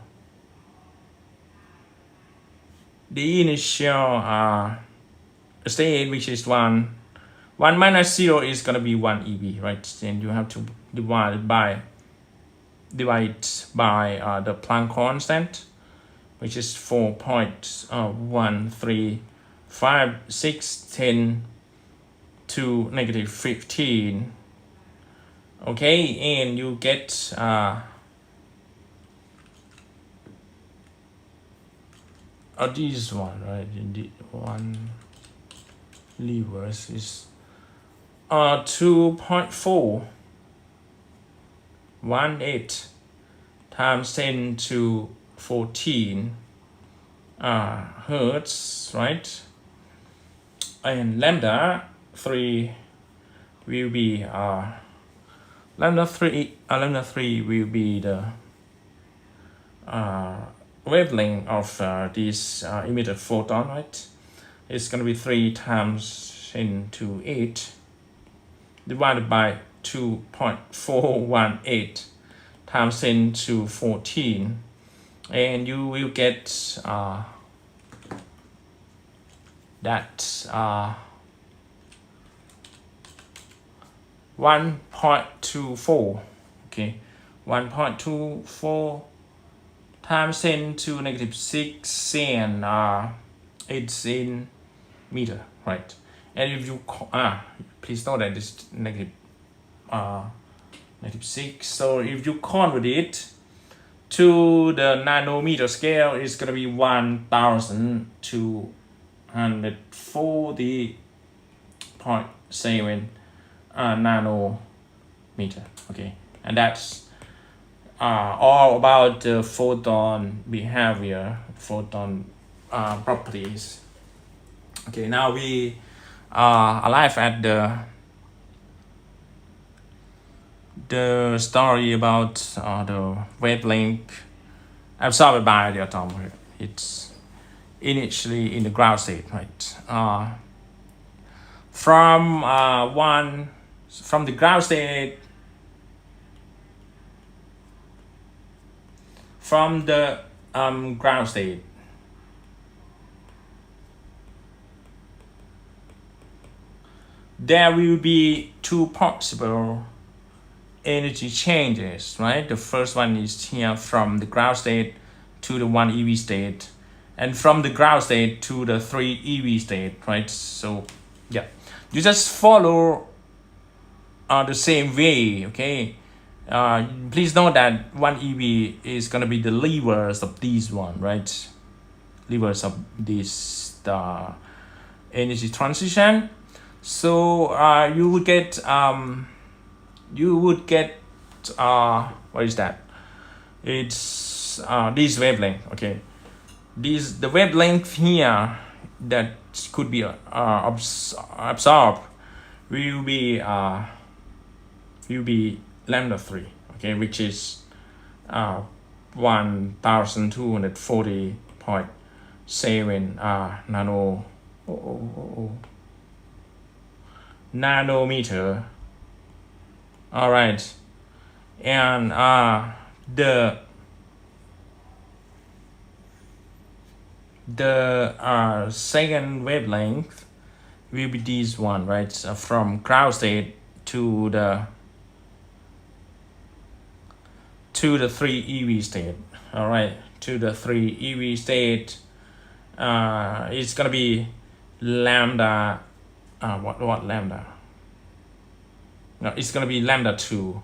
A: The initial state, which is 1. 1 minus 0 is going to be 1 EV, right? Then you have to divide by the Planck constant, which is 4.135610 to negative 15. Okay, and you get this one, right? The one reverse is 2.418 times 10 to 14 hertz, right? And lambda 3 will be lambda 3 will be the wavelength of this emitted photon, right? It's going to be 3 times 10 to 8 divided by 2.418 times 10 to 14, and you will get that 1.24. Okay, 1.24 times 10 to negative 6, and it's in meter, right? And if you please note that this negative 6. So if you convert it to the nanometer scale, it's gonna be 1,240.7 nanometer. Okay, and that's all about the photon behavior, photon properties. Okay, now we arrive at the story about the wavelength absorbed by the atom. It's initially in the ground state, right? From the ground state, ground state, there will be two possible energy changes, right? The first one is here from the ground state to the 1 eV state, and from the ground state to the 3 eV state, right? So yeah, you just follow the same way, okay? Please note that 1 eV is gonna be the levers of these one, right? Levers of this energy transition. So you would get what is that? It's this wavelength, okay? The wavelength here that could be absorbed will be lambda 3, okay, which is 1240.7 nanometer. All right, and the second wavelength will be this one, right? From ground state to the 3 eV state. All right, to the 3 eV state, it's gonna be lambda. What lambda? No, it's gonna be lambda 2.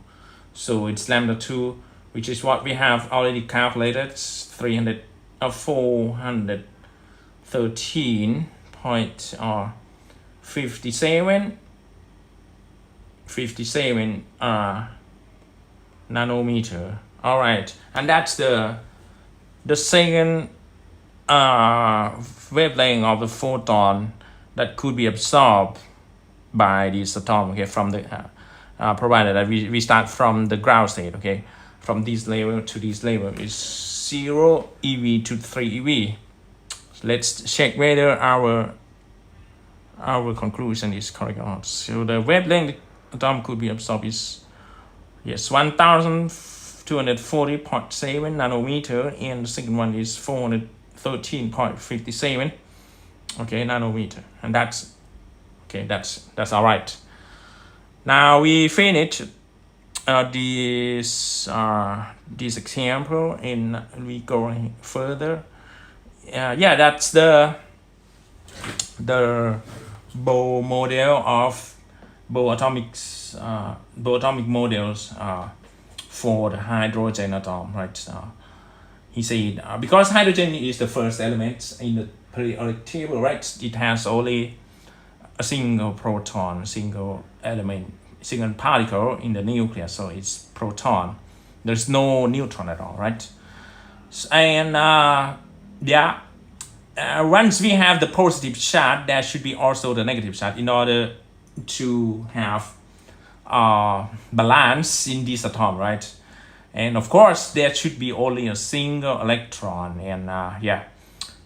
A: So it's lambda 2, which is what we have already calculated. 413.57 nanometer. All right, and that's the second wavelength of the photon that could be absorbed by this atom, okay, from the provided that we start from the ground state, okay, from this level to this level is 0 eV to 3 eV. So let's check whether our conclusion is correct or not. So the wavelength atom could be absorbed is, yes, 1240.7 nanometer, and the second one is 413.57, okay, nanometer, and that's okay. That's all right. Now we finish this example, and we go further. Yeah, that's the Bohr model of Bohr atomic models for the hydrogen atom, right? He said because hydrogen is the first element in the periodic table, right? It has only a single proton, single element, single particle in the nucleus, so it's proton. There's no neutron at all, right? And once we have the positive charge, there should be also the negative charge in order to have balance in this atom, right? And of course, there should be only a single electron. And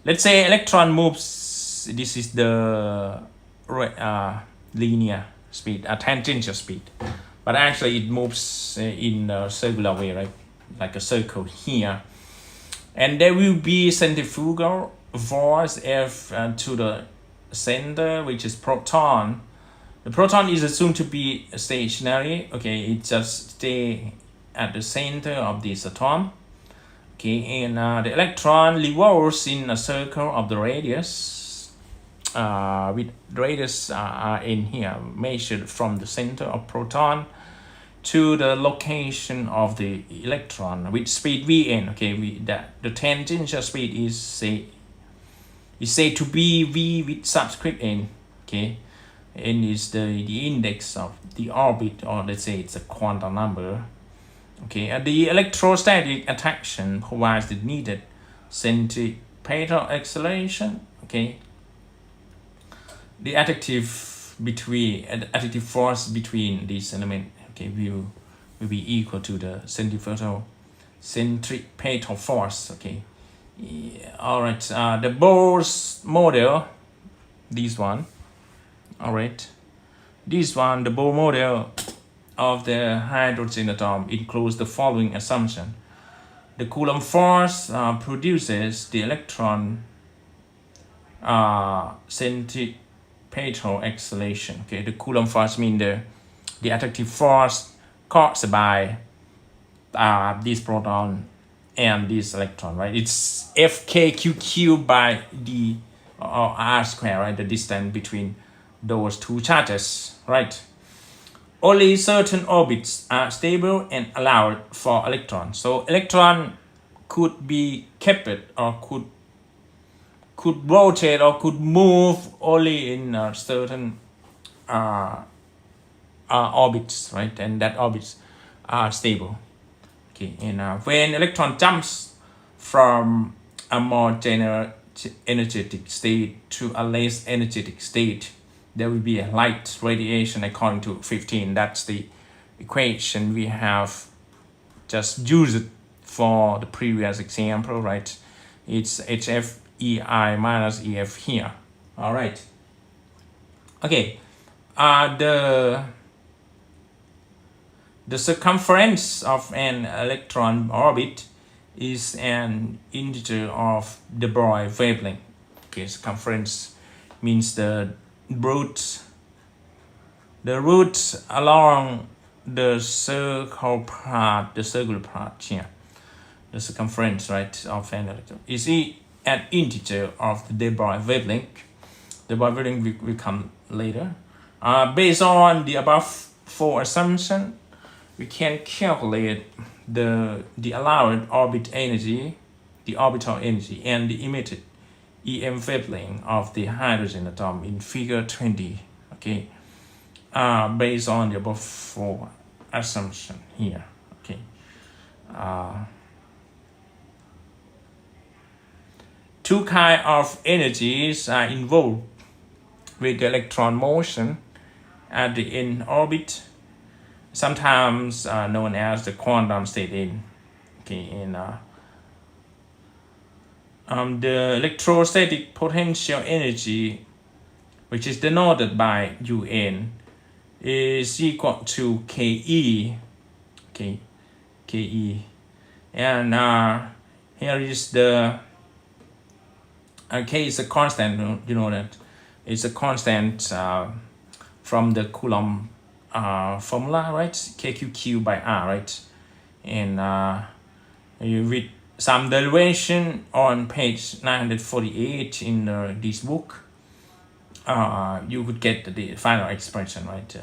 A: let's say electron moves. This is the linear speed, tangential speed, but actually it moves in a circular way, right? Like a circle here. And there will be centrifugal force F to the center, which is proton. The proton is assumed to be stationary. Okay, it just stay at the center of this atom. Okay, and the electron revolves in a circle of the radius. With radius in here measured from the center of proton to the location of the electron with speed Vn. Okay, the tangential speed is said to be V with subscript n. Okay, n is the index of the orbit, or let's say it's a quantum number. Okay, the electrostatic attraction provides the needed centripetal acceleration. Okay, the attractive force between these elements, okay, will be equal to the centripetal force. Okay, yeah, all right. The Bohr's model, this one. All right, this one, the Bohr model of the hydrogen atom includes the following assumption. The Coulomb force produces the electron centripetal acceleration. Okay, the Coulomb force means the attractive force caused by this proton and this electron, right? It's FKQQ by the R square, right? The distance between those two charges, right? Only certain orbits are stable and allowed for electrons. So electron could be kept or could rotate or could move only in certain orbits, right? And that orbits are stable. Okay, and when electron jumps from a more general energetic state to a less energetic state, there will be a light radiation according to 15. That's the equation we have just used for the previous example, right? It's HF EI minus EF here. All right. Okay. The circumference of an electron orbit is an integer of the Bohr wavelength. Okay, circumference means the root along the circular part here, the circumference, right, of an electron is an integer of the Bohr wavelength. The Bohr wavelength will come later. Based on the above four assumptions, we can calculate the allowed orbit energy, the orbital energy, and the emitted EM wavelength of the hydrogen atom in figure 20. Okay, based on the above four assumptions here. Okay, two kinds of energies are involved with the electron motion at the end orbit, sometimes known as the quantum state in. Okay, and the electrostatic potential energy, which is denoted by UN, is equal to KE. Okay, KE, and here is the K is a constant. You know that it's a constant from the Coulomb formula, right? KQQ by R, right? And with some derivation on page 948 in this book, you could get the final expression, right?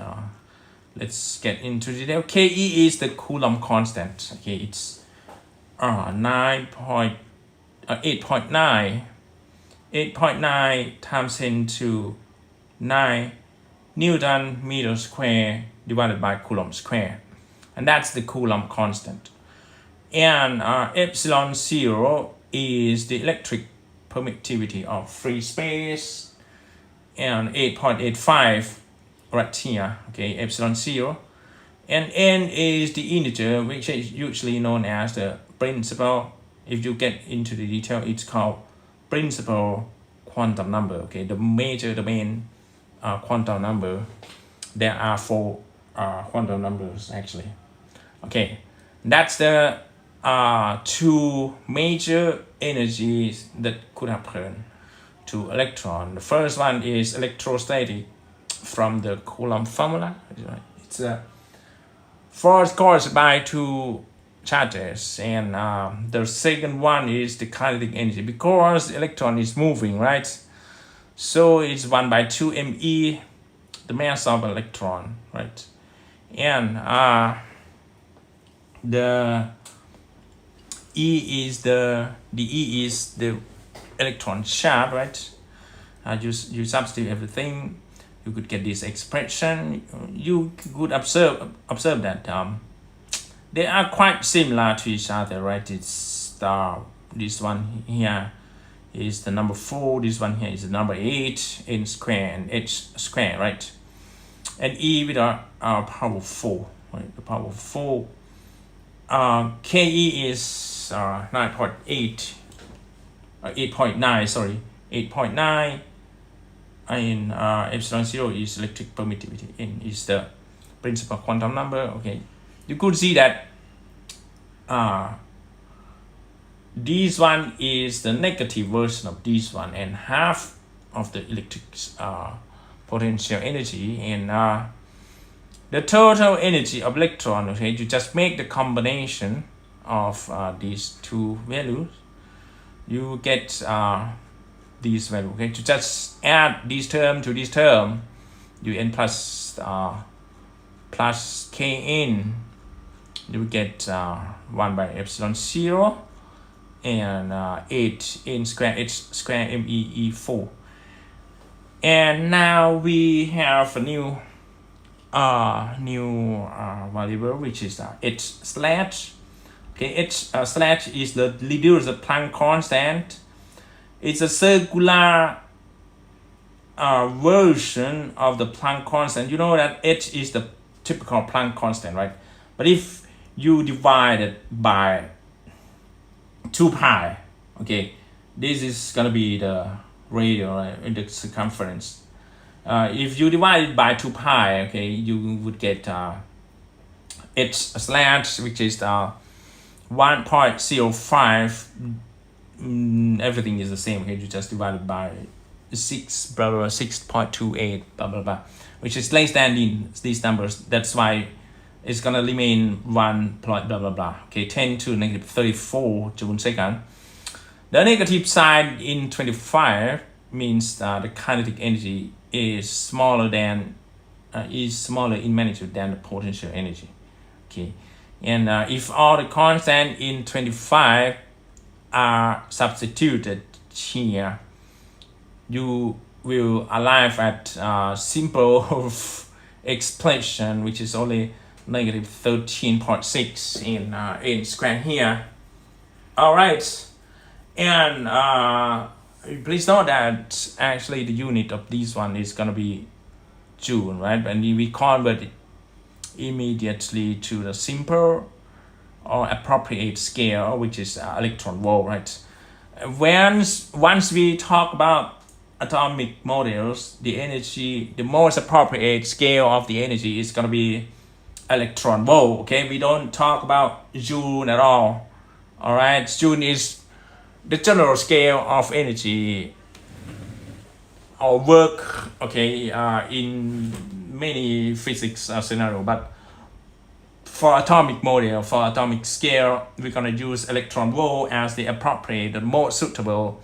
A: Let's get into detail. KE is the Coulomb constant. Okay, it's 8.9 times 10 to 9 Newton meter square divided by Coulomb square, and that's the Coulomb constant. And epsilon 0 is the electric permittivity of free space, and 8.85 right here. Okay, epsilon 0, and n is the integer, which is usually known as the principal. If you get into the detail, it's called principal quantum number. Okay, the main quantum number. There are four quantum numbers actually. Okay, that's the two major energies that could happen to electron. The first one is electrostatic from the Coulomb formula. It's a force caused by two charges, and the second one is the kinetic energy, because the electron is moving, right? So it's 1 by 2 me, the mass of electron, right? And the E is the electron charge, right? You substitute everything, you could get this expression. You could observe that they are quite similar to each other, right? It's this one here is the number 4, this one here is the number 8, n square and h square, right? And E with our power 4, right? The power 4. KE is 9.8, 8.9, sorry, 8.9, and epsilon 0 is electric permittivity, N is the principal quantum number. Okay, you could see that this one is the negative version of this one, and half of the electric potential energy, and the total energy of electron. Okay, you just make the combination of these two values, you get this value. Okay, to just add this term to this term, you n plus kn, you get 1 by epsilon 0 and 8 n square h square MEE4. And now we have a new variable, which is h slash. Okay, h slash is the reduced Planck constant. It's a circular version of the Planck constant. You know that h is the typical Planck constant, right? But if you divide it by 2 pi, okay, this is gonna be the radius, right, the circumference. If you divide it by 2 pi, okay, you would get h slash, which is 1.05. Everything is the same. Okay, you just divide it by 6, blah blah, 6.28, blah blah blah, which is less than these numbers. That's why it's gonna remain 1 blah blah blah. Okay, 10 to negative 34 Joule second. The negative side in 25 means the kinetic energy is smaller in magnitude than the potential energy. Okay, and if all the constant in 25 are substituted here, you will arrive at simple expression, which is only negative 13.6 in n squared here. All right, and please note that actually the unit of this one is gonna be Joule, right? And we convert it immediately to the simple or appropriate scale, which is electron volt, right? Once we talk about atomic models, the most appropriate scale of the energy is gonna be electron volt. Okay, we don't talk about Joule at all. All right, Joule is the general scale of energy or work, okay, in many physics scenario. But for atomic model, for atomic scale, we're gonna use electron volt as the appropriate, the most suitable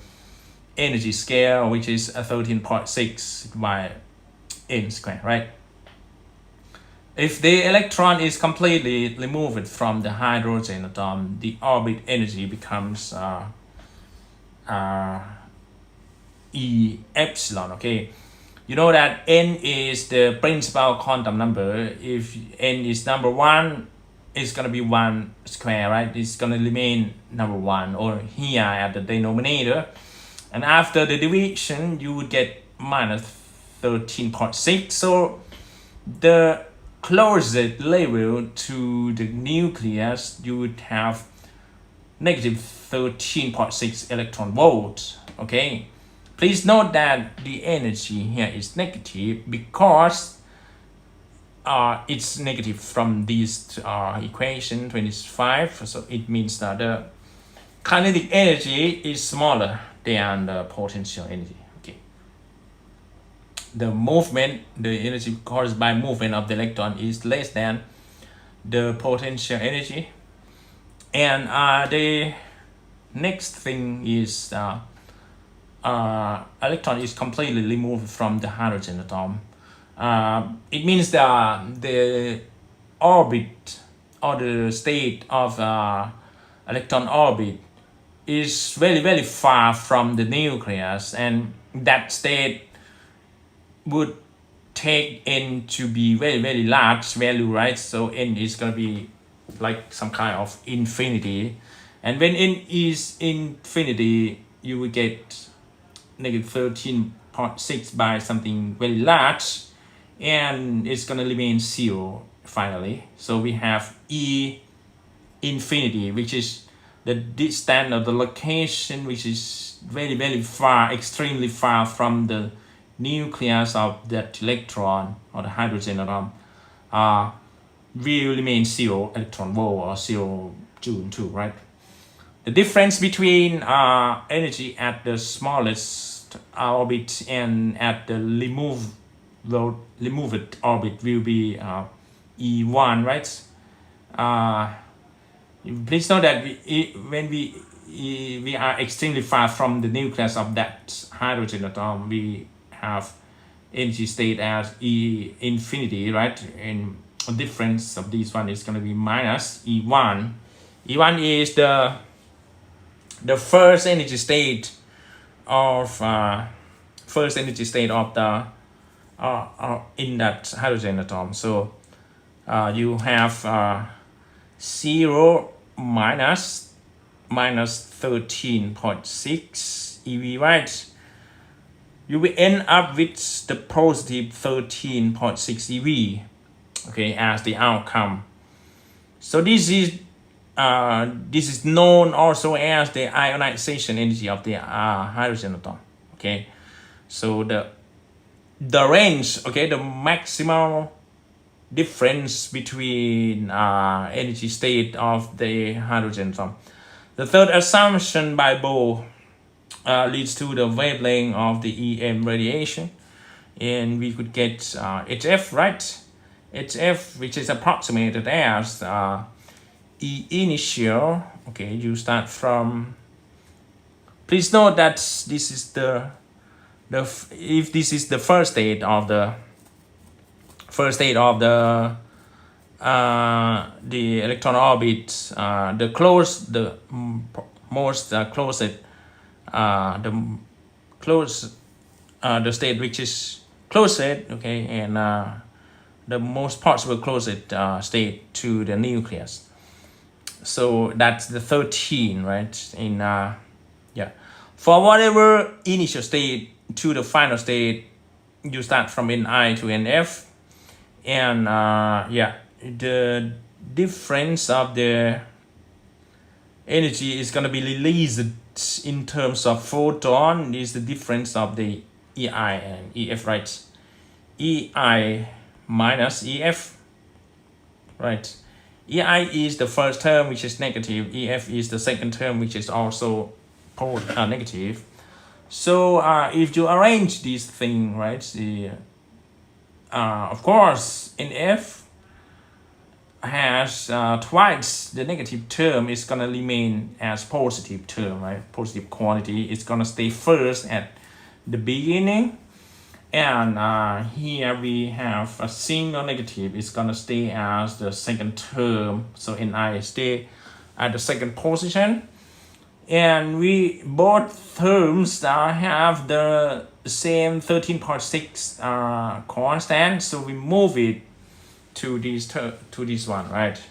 A: energy scale, which is 13.6 by n squared, right? If the electron is completely removed from the hydrogen atom, the orbit energy becomes E epsilon. Okay, you know that n is the principal quantum number. If n is number 1, it's gonna be 1 square, right? It's gonna remain number 1, or here at the denominator. And after the division, you would get minus 13.6. So the closest level to the nucleus, you would have negative 13.6 electron volts. Okay, please note that the energy here is negative because it's negative from this equation 25. So it means that the kinetic energy is smaller than the potential energy. Okay, the movement, the energy caused by movement of the electron is less than the potential energy. And the next thing is electron is completely removed from the hydrogen atom. It means that the orbit or the state of electron orbit is very, very far from the nucleus, and that state would take n to be very, very large value, right? So n is going to be like some kind of infinity. And when n is infinity, you will get negative 13.6 by something very large, and it's gonna remain 0 finally. So we have E infinity, which is the distance of the location, which is very far, extremely far from the nucleus of that electron or the hydrogen atom, will remain 0 electron volt or 0 joule too, right? The difference between energy at the smallest orbit and at the removed orbit will be E1, right? Please note that when we are extremely far from the nucleus of that hydrogen atom, we have energy state as E infinity, right? And the difference of this one is going to be minus E1. E1 is the first energy state of the in that hydrogen atom. So you have 0 minus 13.6 eV, right? You will end up with the positive 13.6 eV, okay, as the outcome. So this is known also as the ionization energy of the hydrogen atom, okay? So the range, okay, the maximal difference between energy state of the hydrogen atom. The third assumption by Bohr leads to the wavelength of the EM radiation, and we could get HF, right? HF, which is approximated as E initial. Okay, you start from. Please note that this is if this is the first state of the electron orbit, the state which is closest, okay, and the most possible closest state to the nucleus. So that's the 13, right? In for whatever initial state to the final state, you start from Ni to Nf, and the difference of the energy is going to be released in terms of photon is the difference of the Ei and Ef, right? Ei minus Ef, right? Ei is the first term, which is negative. Ef is the second term, which is also negative. So if you arrange this thing, right, of course, Nf has twice the negative term is going to remain as positive term, right? Positive quantity is going to stay first at the beginning, and here we have a single negative. It's going to stay as the second term, so Ni stay at the second position, and we both terms have the same 13.6 constant, so we move it to this one, right?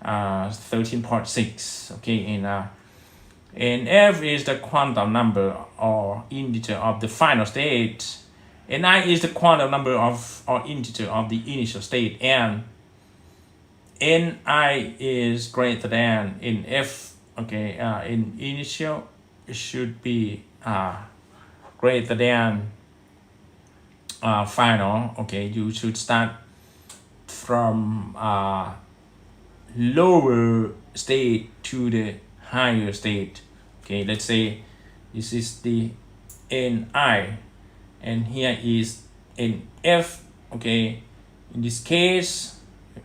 A: 13.6, okay. And F is the quantum number or integer of the final state, and I is the quantum number of or integer of the initial state, and Ni is greater than in F, okay. In initial, it should be greater than final, okay. You should start from lower state to the higher state, okay. Let's say this is the Ni, and here is Nf, okay. In this case,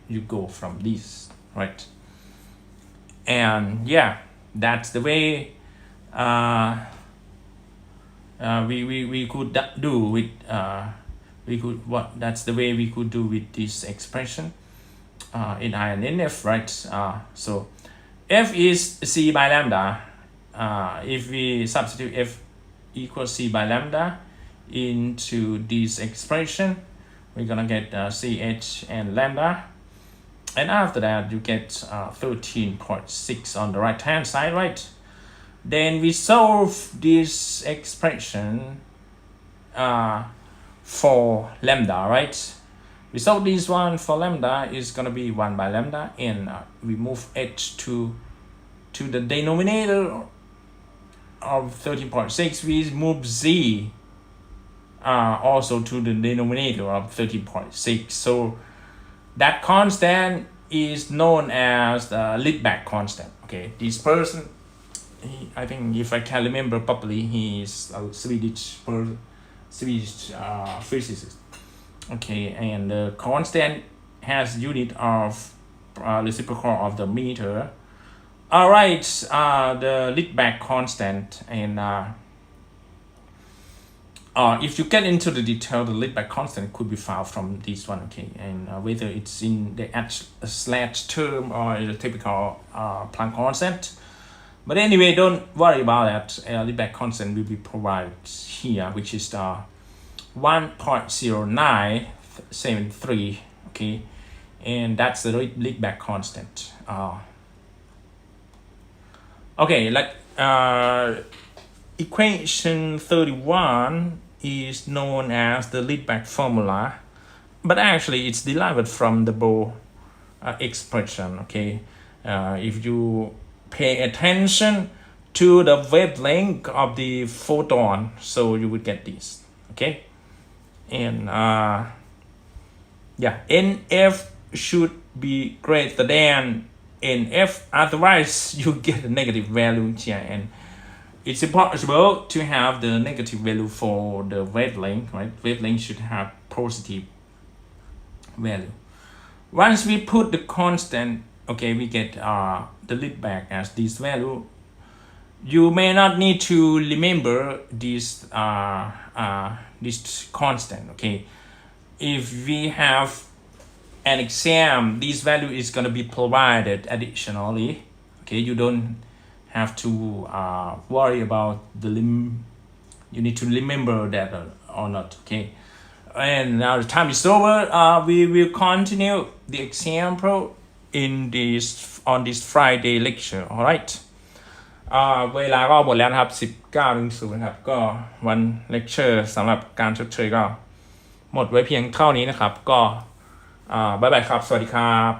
A: you go from this, right? And yeah, that's the way we could do with that's the way we could do with this expression in I and Nf, right? So F is C by lambda. If we substitute F equals C by lambda into this expression, we're gonna get CH and lambda. and after that you get 13.6 on the right hand side, right? Then we solve this expression for lambda, right? We solve this one for lambda is gonna be 1 by lambda, and we move h to the denominator of 13.6. We move z also to the denominator of 13.6. So that constant is known as the Rydberg constant. Okay, this person, I think if I can remember properly, he is a Swedish physicist. Okay, and the constant has unit of reciprocal of the meter. All right, the Rydberg constant, and if you get into the detail, the Rydberg constant could be found from this one. Okay, and whether it's in the h// term or the typical Planck constant. But anyway, don't worry about that. Rydberg constant will be provided here, which is 1.0973. Okay, and that's the Rydberg constant. Okay, like equation 31 is known as the Rydberg formula, but actually it's derived from the Bohr expression. Okay, if you pay attention to the wavelength of the photon, so you would get this. Okay, and yeah, NF should be greater than NF, otherwise you get a negative value here, and it's impossible to have the negative value for the wavelength, right? Wavelength should have positive value. Once we put the constant, okay, we get the Rydberg as this value. You may not need to remember this constant. Okay, if we have an exam, this value is going to be provided additionally. Okay, you don't have to worry about the you need to remember that or not. Okay, and now the time is over. We will continue the example in on this Friday lecture. All right. เวลาก็หมดแล้วนะครับ 19:00 นะครับก็วันเลคเชอร์สำหรับการชดเชยก็หมดไว้เพียงเท่านี้นะครับก็บ๊ายบายครับสวัสดีครับ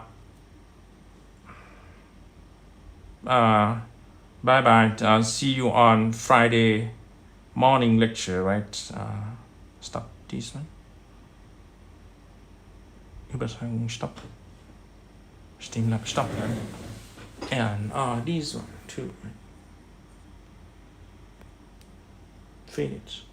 A: bye bye. See you on Friday morning lecture, right? Stop this one. Übertragung stop. Streamlab stop. And this one too. Finish.